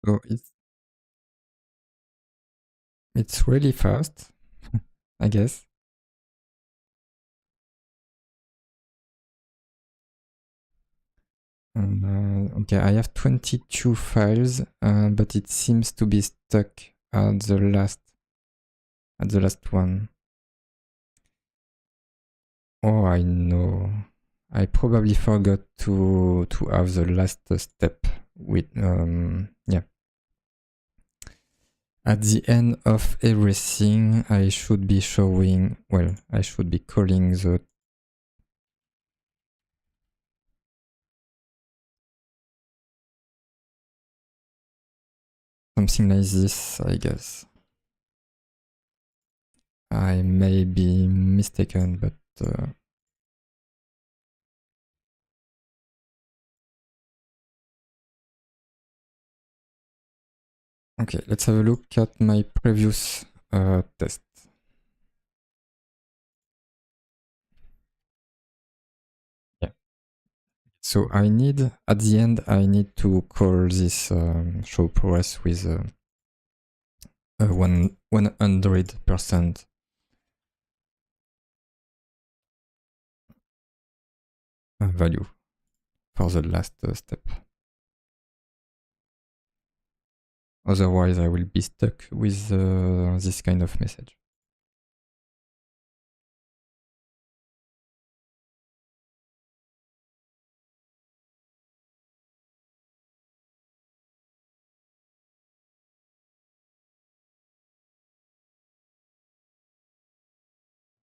So it's really fast, I guess. Okay, I have 22 files, but it seems to be stuck at the last one. Oh, I know. I probably forgot to have the last step with yeah. At the end of everything, I should be showing, well, I should be calling the something like this, I guess. I may be mistaken, but okay, let's have a look at my previous test. Yeah. So I need, at the end, I need to call this show progress with 100% value for the last step. Otherwise, I will be stuck with this kind of message.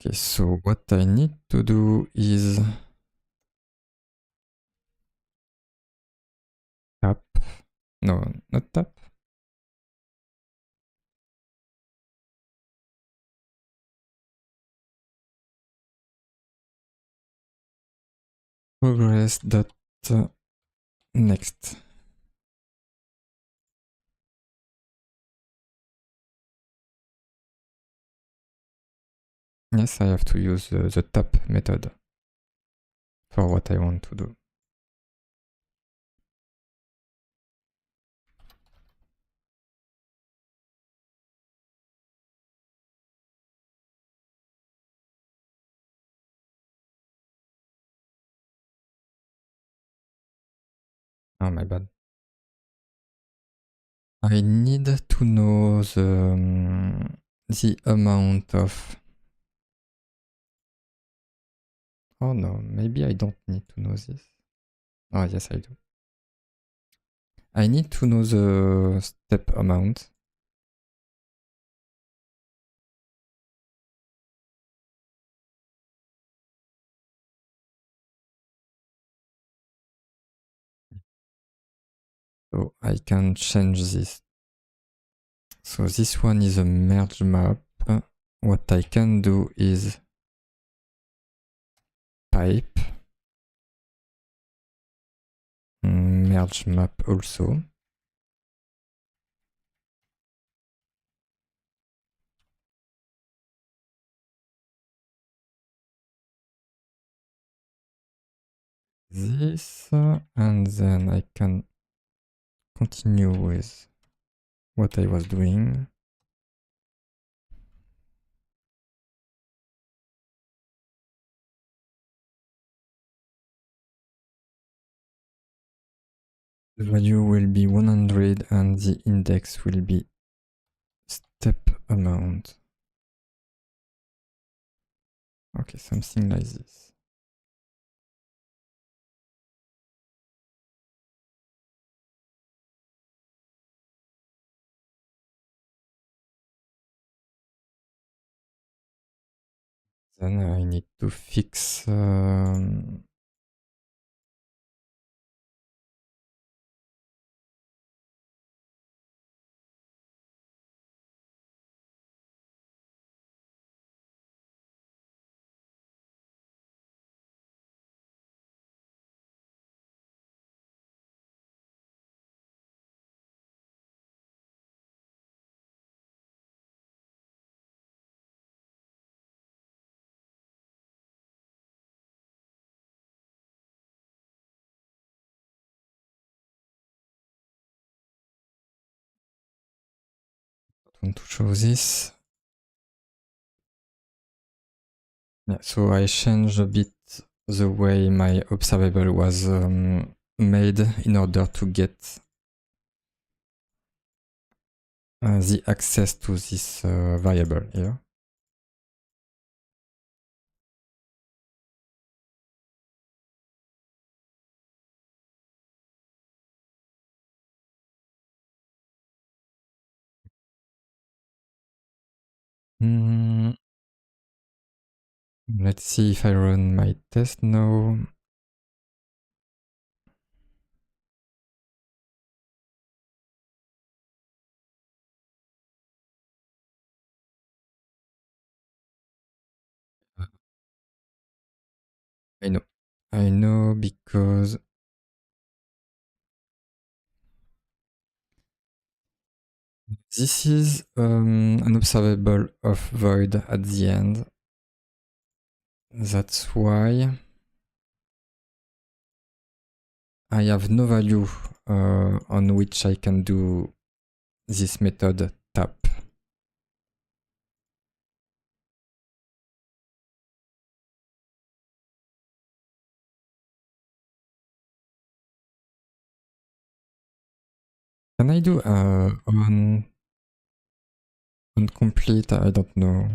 Okay, so what I need to do is tap. No, not tap. Progress dot next. Yes, I have to use the tap method for what I want to do. Oh, my bad. I need to know the amount of... Oh no, maybe I don't need to know this. Oh, yes, I do. I need to know the step amount. So I can change this. So this one is a merge map. what I can do is pipe merge map also. This, and then I can continue with what I was doing. The value will be 100 and the index will be step amount. Okay, something like this. Then I need to fix want to show this. Yeah, so I changed a bit the way my observable was made in order to get the access to this variable here. Let's see if I run my test now. I know because this is an observable of void at the end. That's why I have no value on which I can do this method tap. Can I do on complete? I don't know.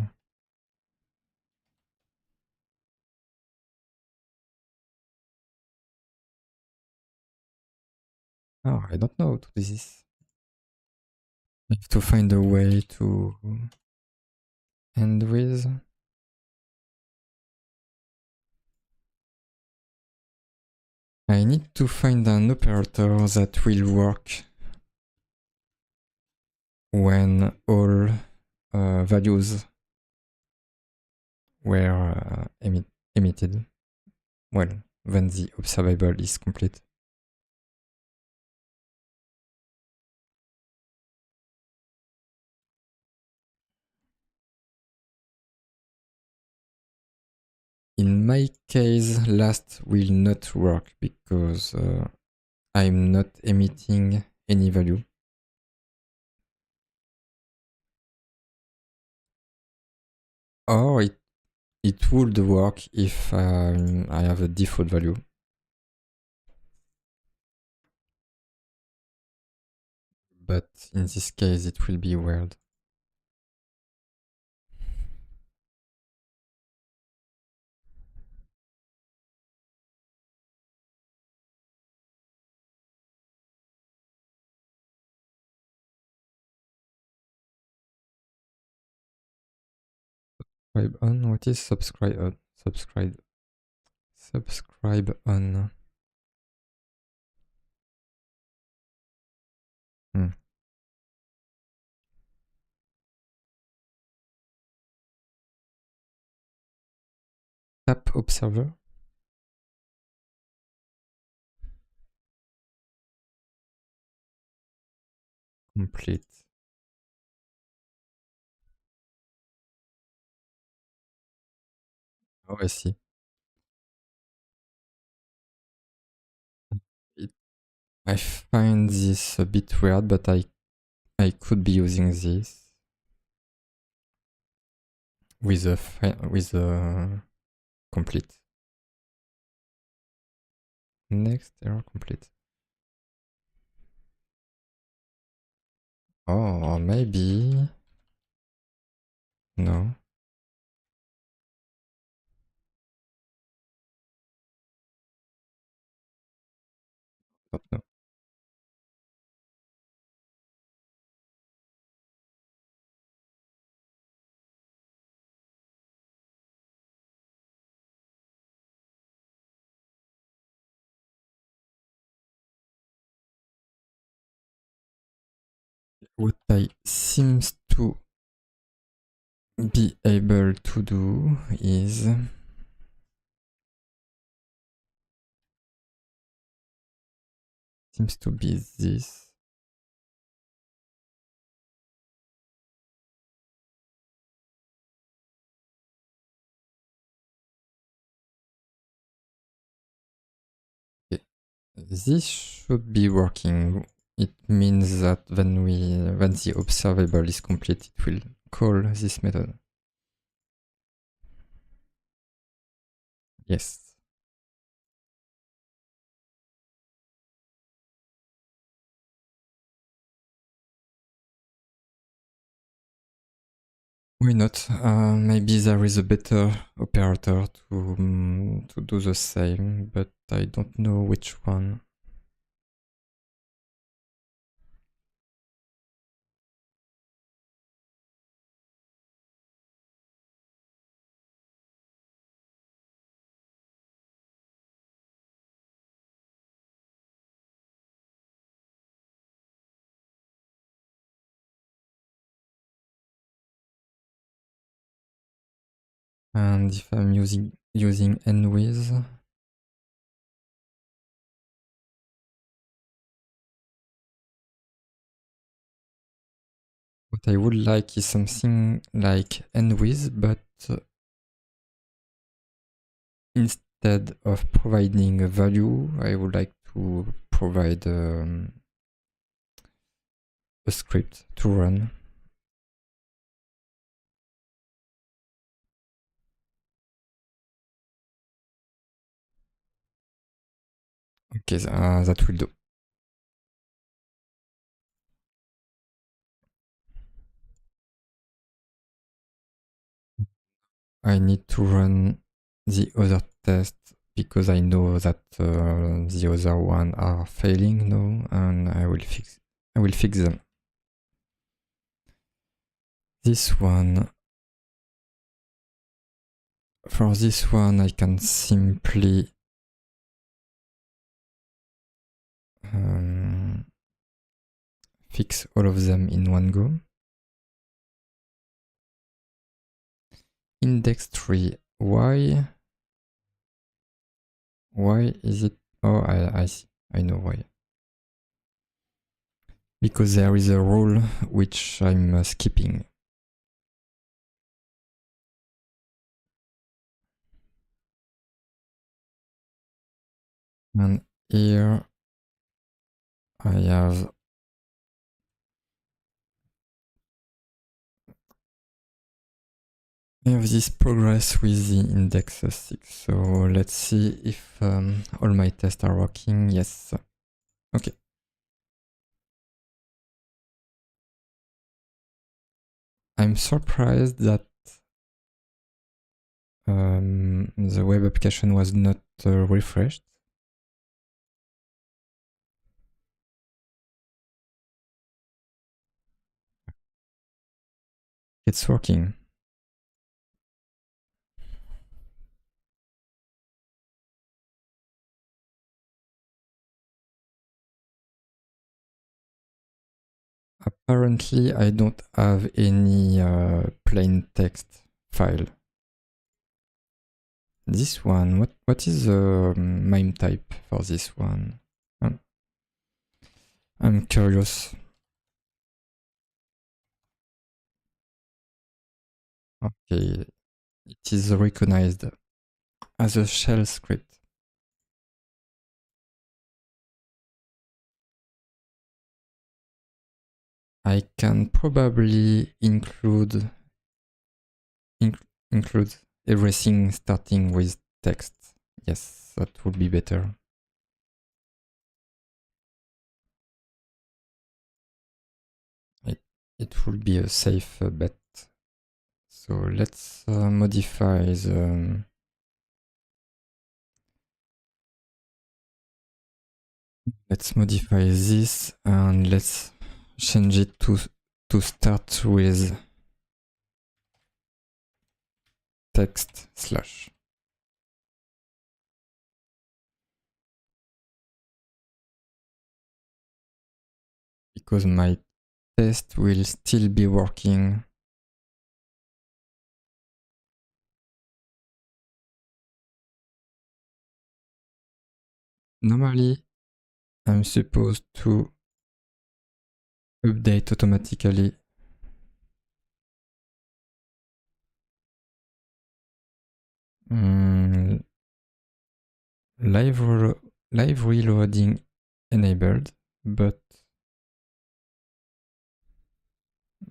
Oh, I don't know how to do this. I have to find a way to end with. I need to find an operator that will work when all values were emitted. Well, when the observable is complete. In my case, last will not work because I'm not emitting any value. Or it would work if I have a default value. But in this case, it will be weird. Subscribe on? What is subscribe on? Subscribe on. tap observer. Complete. Oh, I see. I find this a bit weird, but I could be using this with a complete. Next error complete. Oh, maybe. No. Don't know. What I seems to be able to do is seems to be this. Okay. This should be working. It means that when the observable is complete, it will call this method. Yes. Why not? Maybe there is a better operator to do the same, but I don't know which one. And if I'm using NWiz, what I would like is something like NWiz, but instead of providing a value, I would like to provide a script to run. Okay, that will do. I need to run the other test because I know that the other one are failing now, and I will fix them. This one, for this one, I can simply fix all of them in one go. Index 3, why is it? Oh, I see, I know why. Because there is a rule which I'm skipping. And here I have this progress with the index 6. So let's see if all my tests are working. Yes. Okay. I'm surprised that the web application was not refreshed. It's working. Apparently, I don't have any plain text file. This one, what is the MIME type for this one? I'm curious. Okay, it is recognized as a shell script. I can probably include everything starting with text. Yes, that would be better. It would be a safe bet. So let's modify the... Let's modify this and let's change it to start with text slash. Because my test will still be working. Normally, I'm supposed to update automatically. Live reloading enabled, but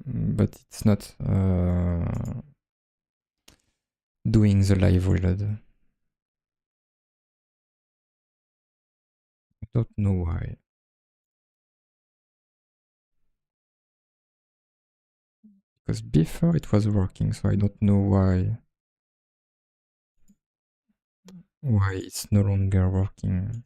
it's not doing the live reload. I don't know why. Because before it was working, so I don't know why it's no longer working.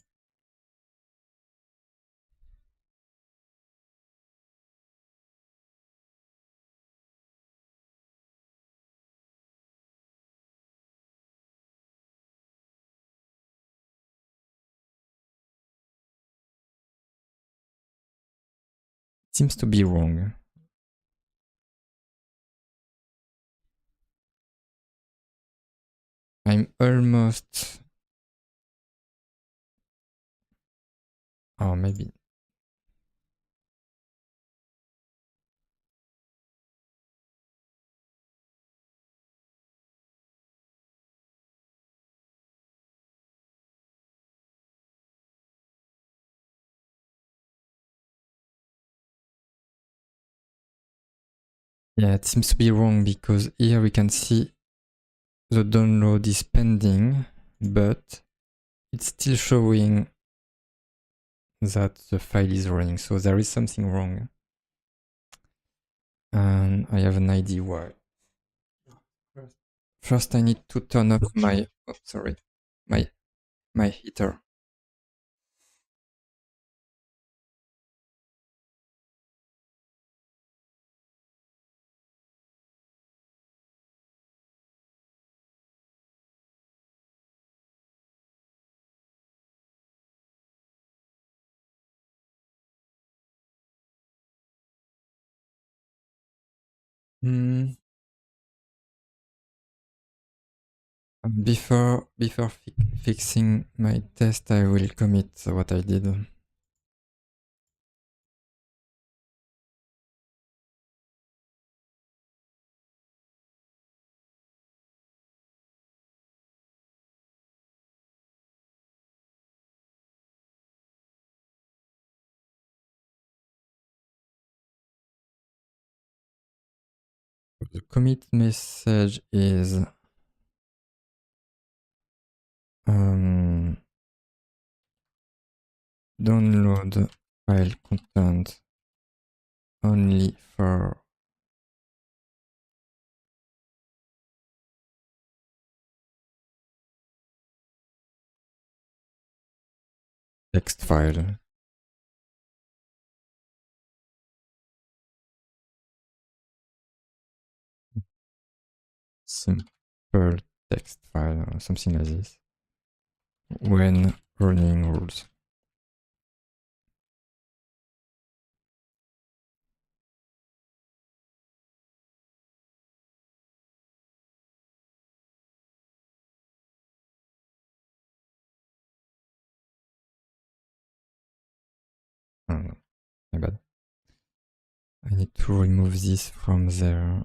It seems to be wrong. I'm almost... Oh, maybe. Yeah, it seems to be wrong because here we can see the download is pending, but it's still showing that the file is running. So there is something wrong. And I have an idea why. First, I need to turn off my... Oh, sorry. My heater. Before fixing my test, I will commit what I did. The commit message is download file content only for text file. Simple text file or something like this. When running rules. my bad. I need to remove this from there.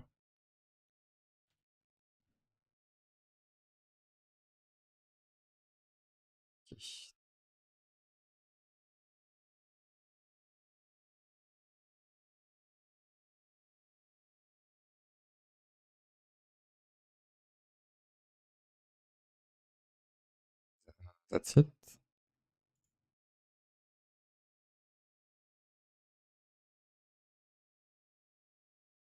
Okay. That's it.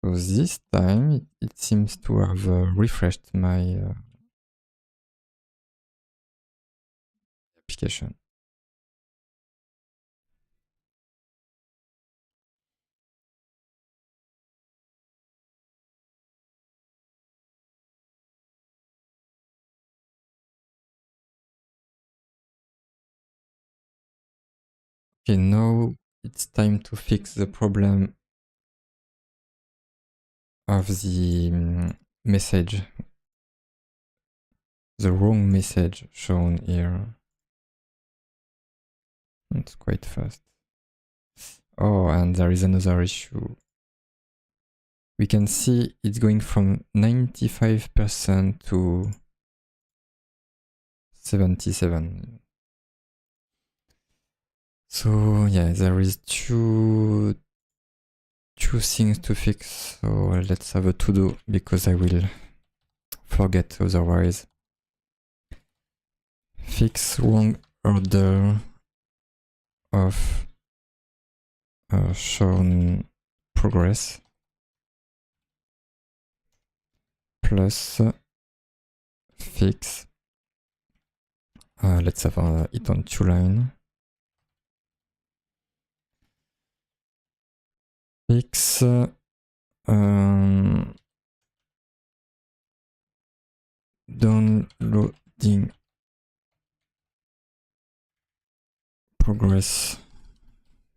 So this time it seems to have refreshed my application. Okay, now it's time to fix the problem of the message, the wrong message shown here. It's quite fast. Oh, and there is another issue. We can see it's going from 95% to 77. So yeah, there is two things to fix. So let's have a to-do because I will forget otherwise. Fix wrong order of shown progress plus fix. Let's have it on 2 line. Fix downloading progress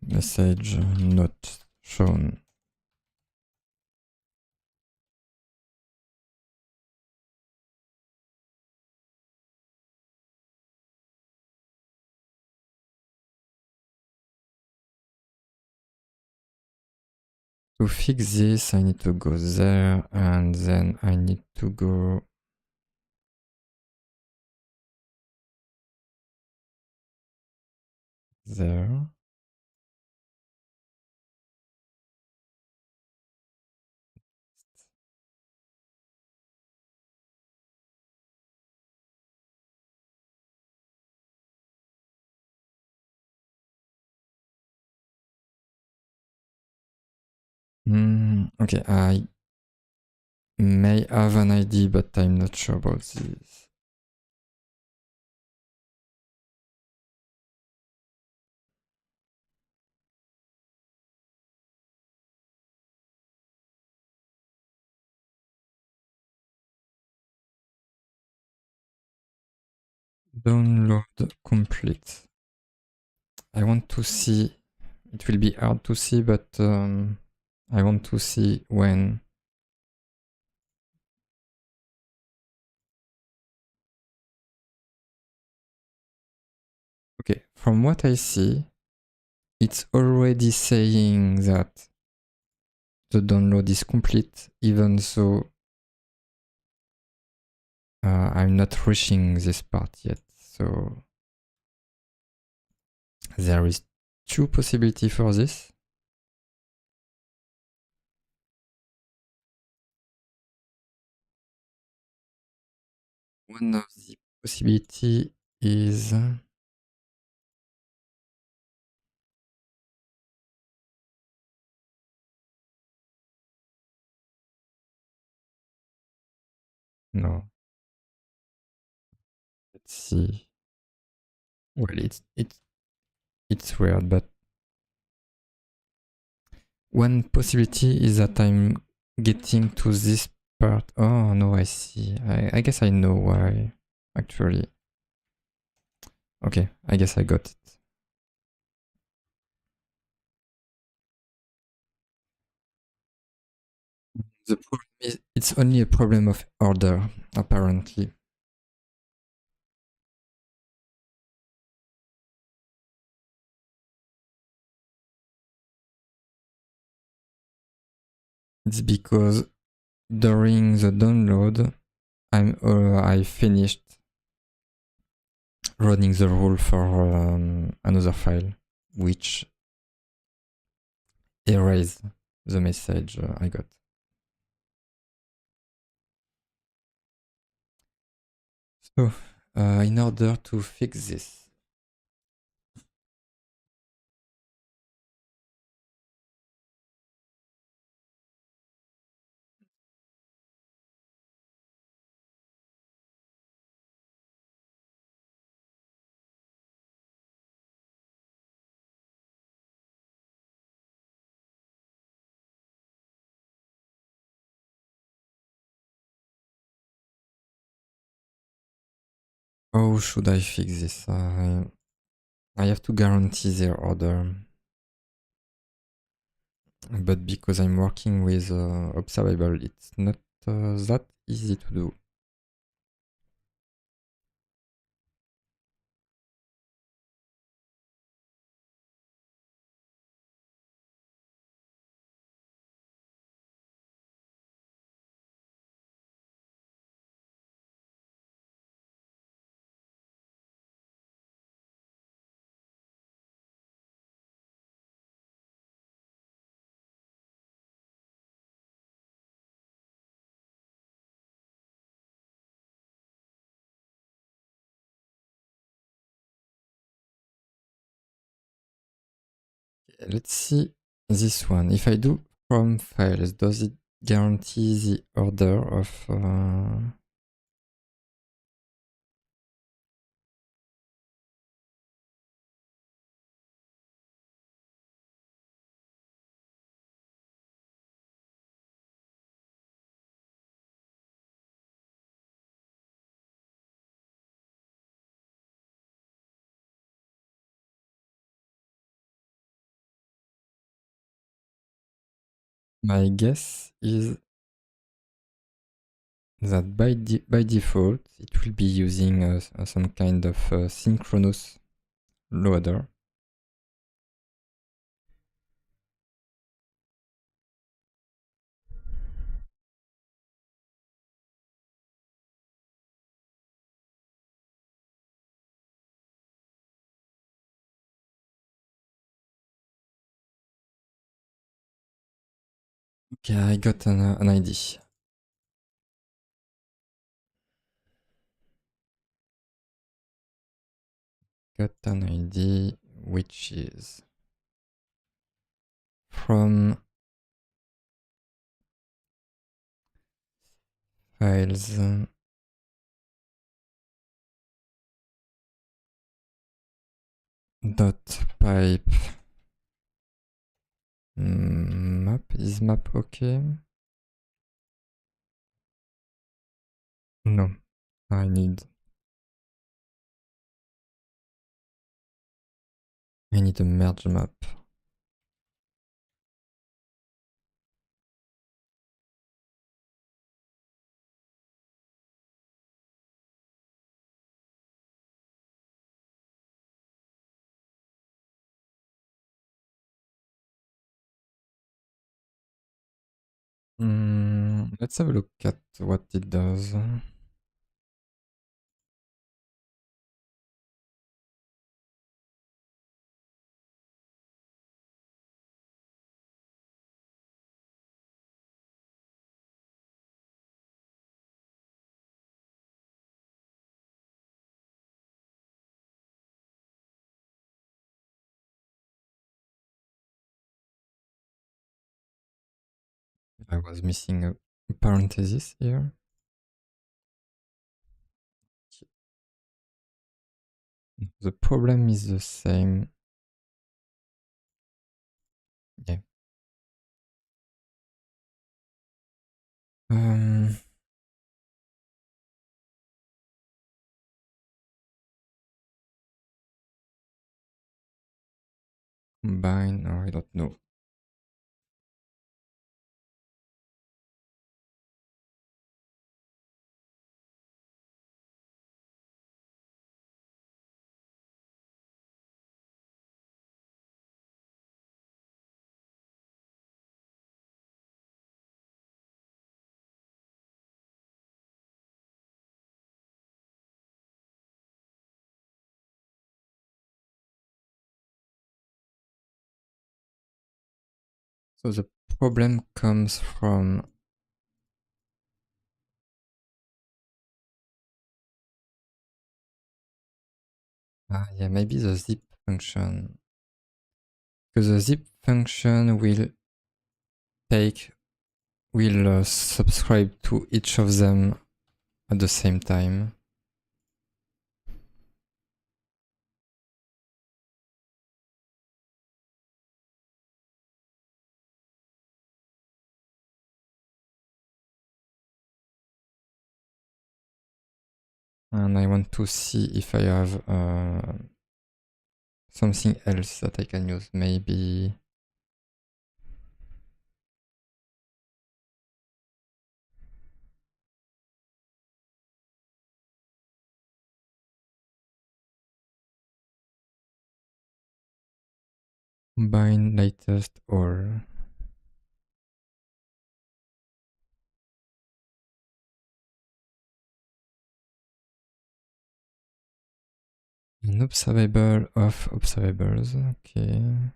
message not shown. To fix this, I need to go there, and then I need to go there. Okay, I may have an idea, but I'm not sure about this. Download complete. I want to see, it will be hard to see, but I want to see when. Okay, from what I see, it's already saying that the download is complete, even though I'm not reaching this part yet. So there is 2 possibilities for this. One of the possibility is no. Let's see. Well, it's weird, but one possibility is that I'm getting to this part. Oh no, I see. I guess I know why. Actually, okay. I guess I got it. The problem is it's only a problem of order, apparently. It's because during the download, I finished running the rule for another file, which erased the message I got. So, in order to fix this, how should I fix this? I have to guarantee their order. But because I'm working with observable, it's not that easy to do. Let's see this one. If I do from files, does it guarantee the order of... My guess is that by default, it will be using some kind of synchronous loader. Okay, I got an idea. Got an idea, which is from files dot pipe map. Is map okay? No, I need a merge map. Let's have a look at what it does. I was missing a parenthesis here. The problem is the same. Yeah. Combine, or I don't know. So the problem comes from yeah, maybe the zip function. Because the zip function will subscribe to each of them at the same time. And I want to see if I have something else that I can use. Maybe combine latest or an observable of observables. Okay.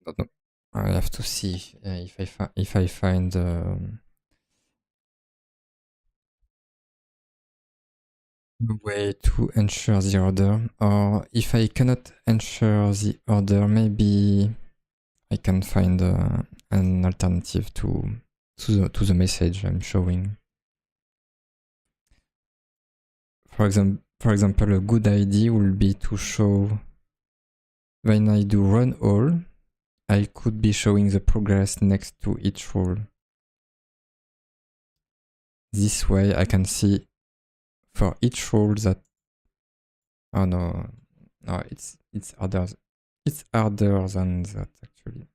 Don't know. I have to see if I find a way to ensure the order, or if I cannot ensure the order, maybe I can find an alternative to the message I'm showing. For example, a good idea will be to show when I do run all, I could be showing the progress next to each rule. This way I can see for each rule that, oh no, it's harder. It's harder than that actually.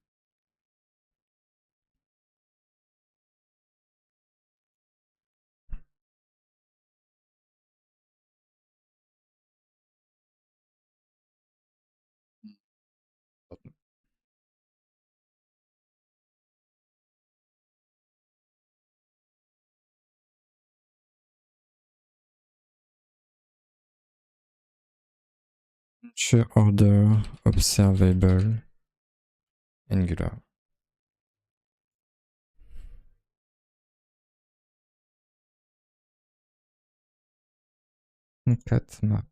Ensure order observable Angular. Cat map.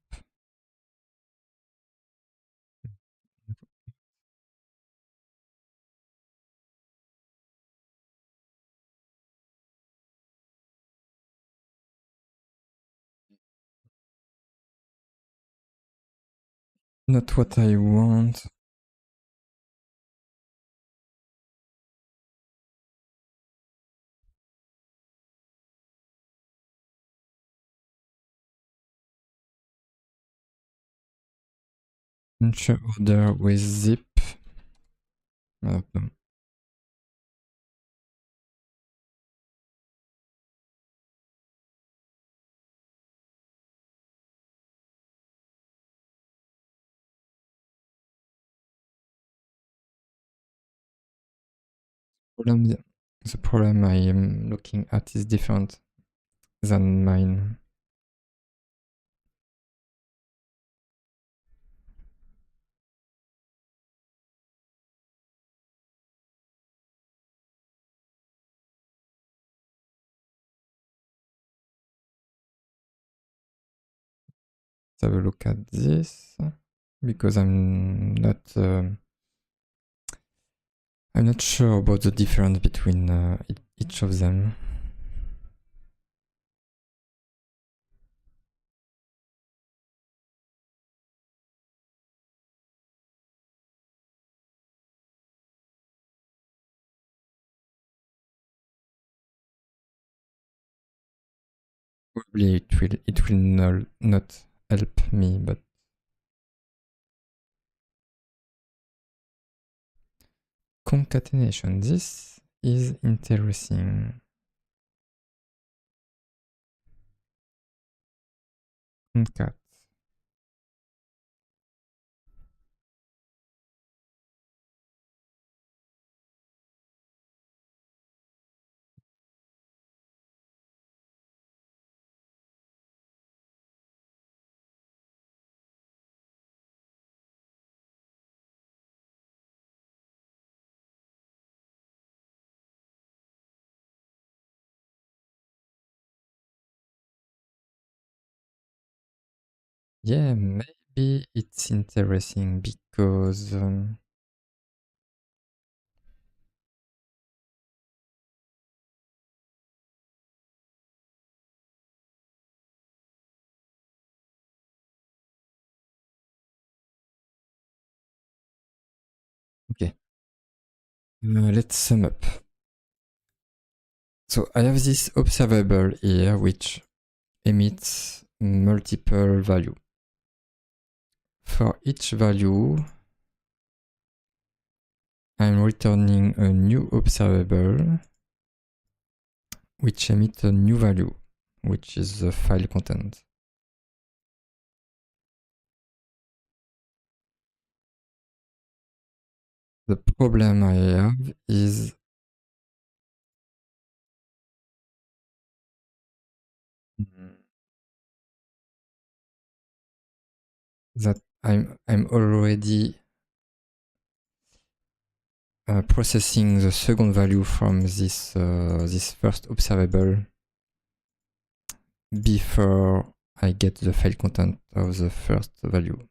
Not what I want. Ensure order with zip. I don't know. The problem I am looking at is different than mine. Let's have a look at this, because I'm not sure about the difference between each of them. Probably it will not help me, but concatenation. This is interesting. Okay. Yeah, maybe it's interesting because okay. Let's sum up. So I have this observable here which emits multiple value. For each value, I'm returning a new observable which emits a new value, which is the file content. The problem I have is that I'm already processing the second value from this first observable before I get the file content of the first value.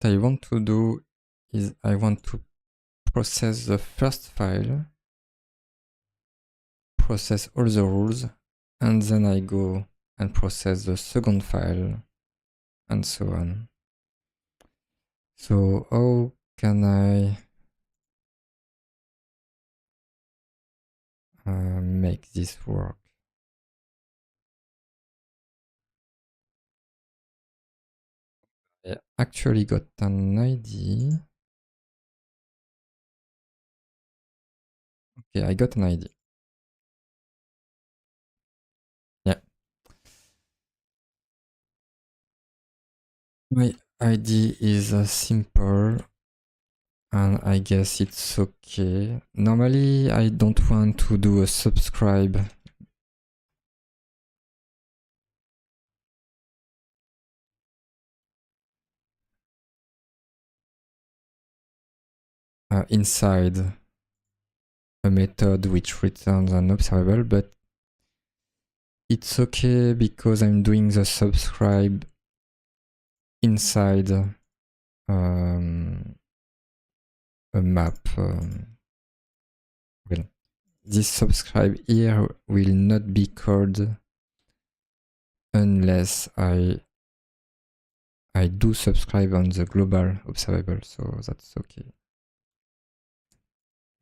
What I want to do is I want to process the first file, process all the rules, and then I go and process the second file, and so on. So how can I make this work? I actually got an idea. Okay, I got an idea. Yeah. My idea is simple, and I guess it's okay. Normally, I don't want to do a subscribe inside a method which returns an observable, but it's okay because I'm doing the subscribe inside a map. Well, this subscribe here will not be called unless I do subscribe on the global observable, so that's okay.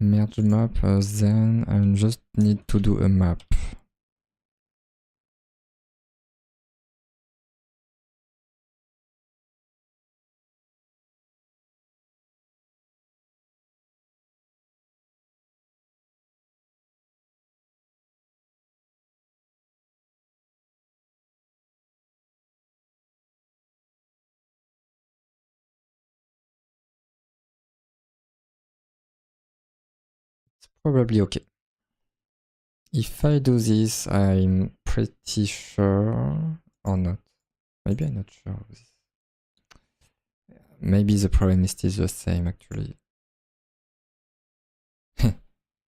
Merge map, then I just need to do a map. It's probably okay. If I do this, I'm pretty sure or not. Maybe I'm not sure of this. Maybe the problem is still the same actually.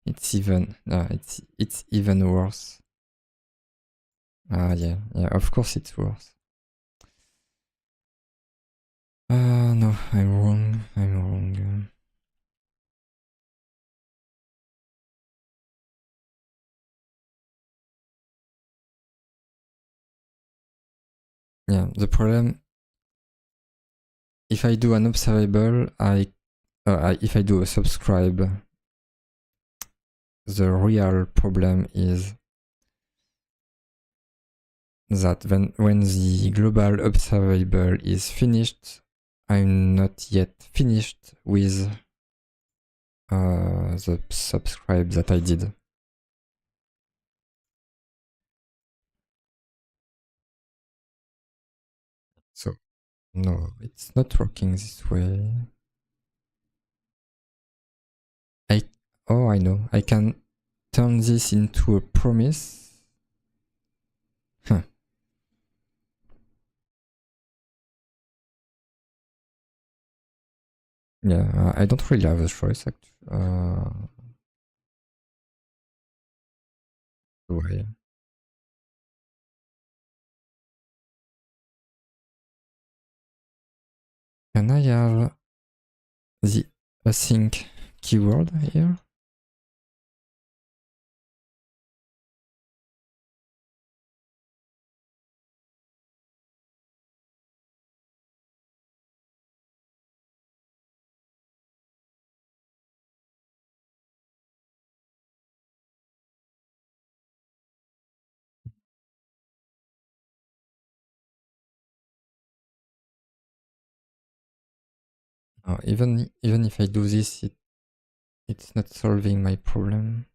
It's even it's even worse. Ah yeah, of course it's worse. No, I'm wrong. Yeah, the problem, if I do an observable, if I do a subscribe, the real problem is that when the global observable is finished, I'm not yet finished with the subscribe that I did. So, no, it's not working this way. I know. I can turn this into a promise. Huh. Yeah, I don't really have a choice, actually. Why? Can I have the async keyword here? Oh, even if I do this, it's not solving my problem.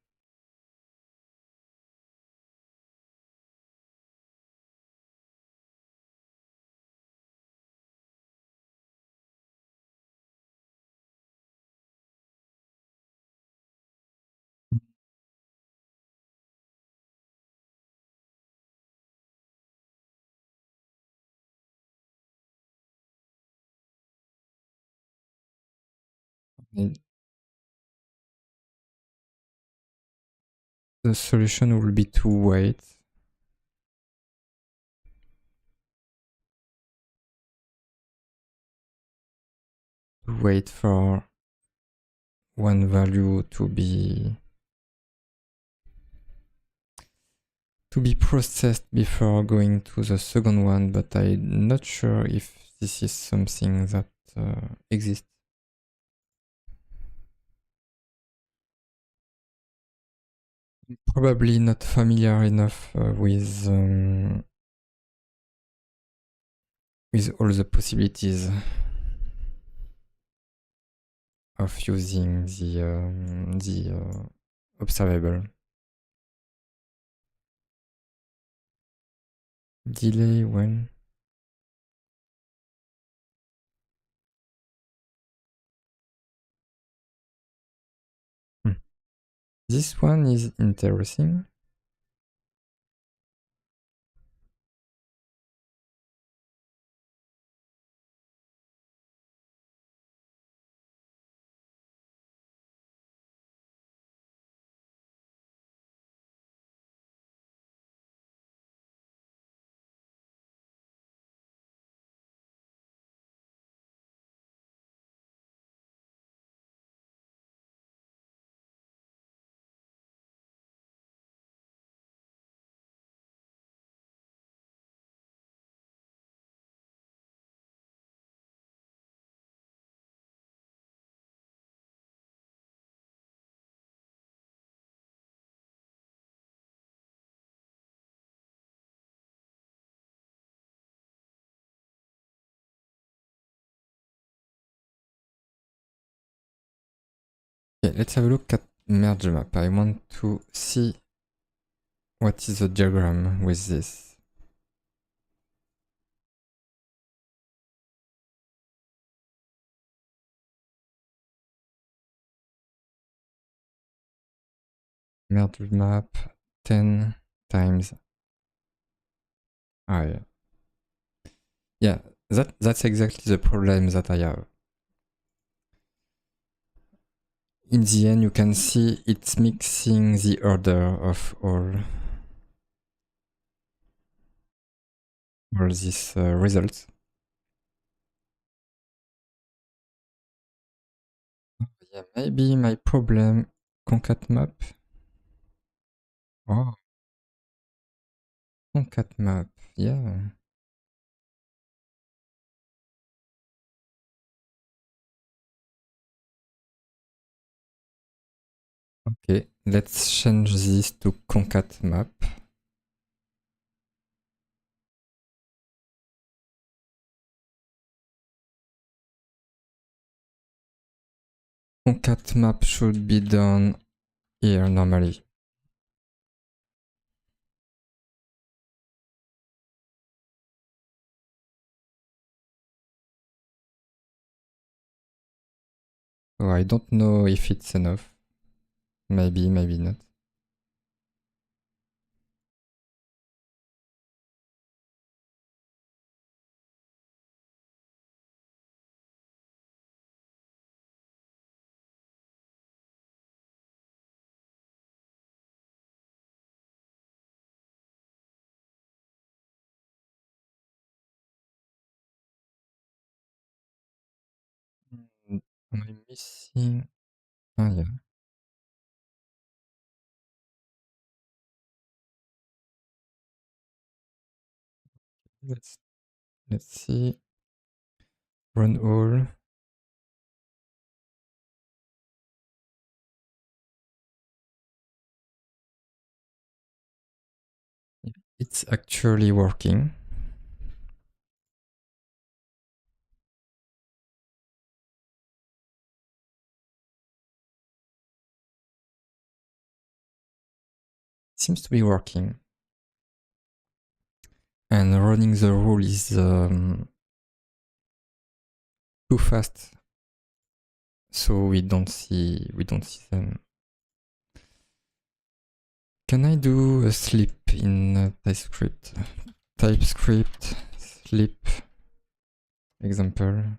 The solution will be to wait for one value to be processed before going to the second one, but I'm not sure if this is something that exists. Probably not familiar enough with all the possibilities of using the observable. Delay when? This one is interesting. Okay, let's have a look at merge map. I want to see what is the diagram with this. Merge map 10 times. Ah, yeah, that's exactly the problem that I have. In the end, you can see it's mixing the order of all these results. Yeah, maybe my problem concat map. Oh, concat map, yeah. let's change this to concat map. Concat map should be done here normally. So I don't know if it's enough. Maybe, maybe not. Am I missing? Ah, yeah. Let's see. Run all. It's actually working. Seems to be working. And running the rule is too fast, so we don't see them. Can I do a slip in TypeScript? TypeScript slip example.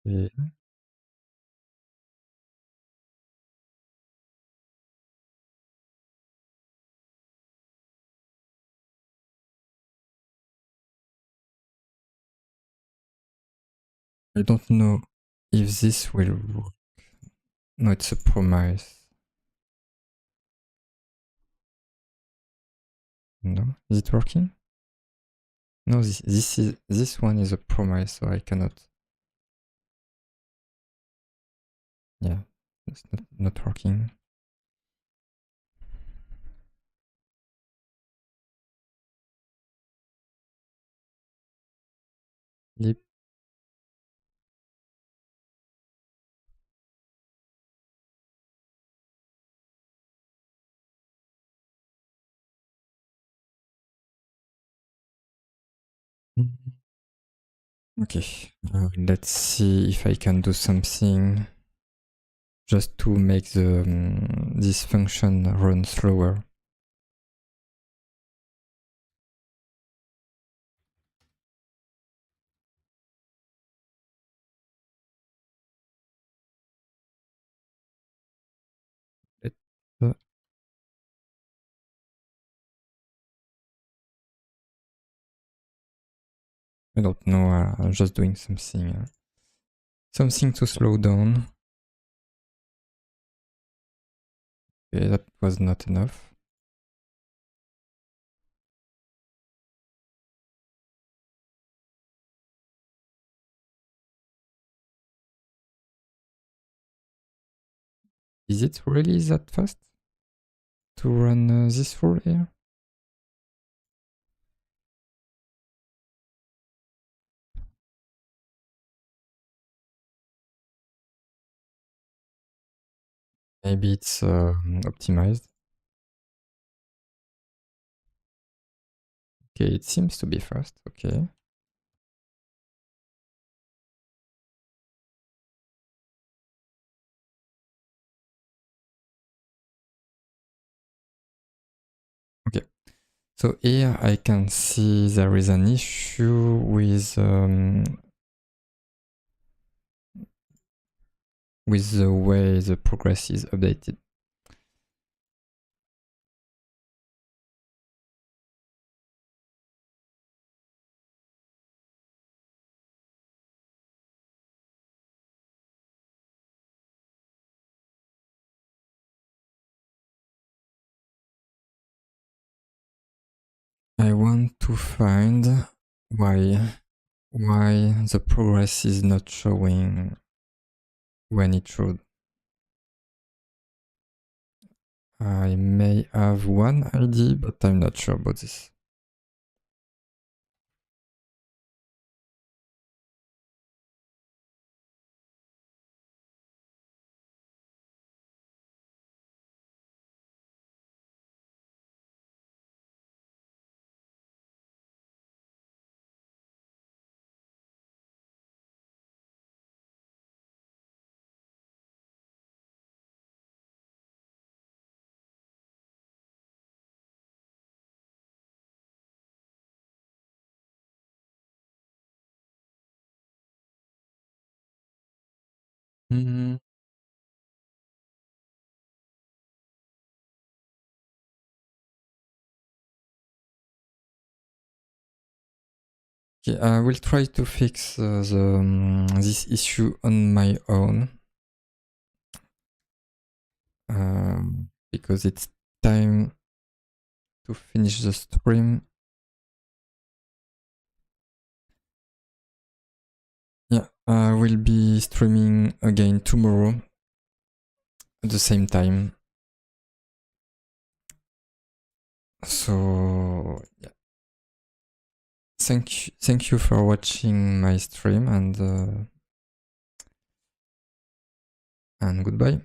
Okay. I don't know if this will work. No, it's a promise. No, is it working? No, this one is a promise, so I cannot. Yeah, it's not working. Lip. Okay, let's see if I can do something just to make this function run slower. Uh, I don't know, I'm just doing something to slow down. Okay, that was not enough. Is it really that fast to run this rule here? Maybe it's optimized. Okay, it seems to be fast. Okay. Okay. So here I can see there is an issue with the way the progress is updated. I want to find why the progress is not showing when it should. I may have one idea, but I'm not sure about this. Mm-hmm. Okay, I will try to fix this issue on my own because it's time to finish the stream. Yeah, I will be streaming again tomorrow at the same time. So yeah, thank you for watching my stream and goodbye.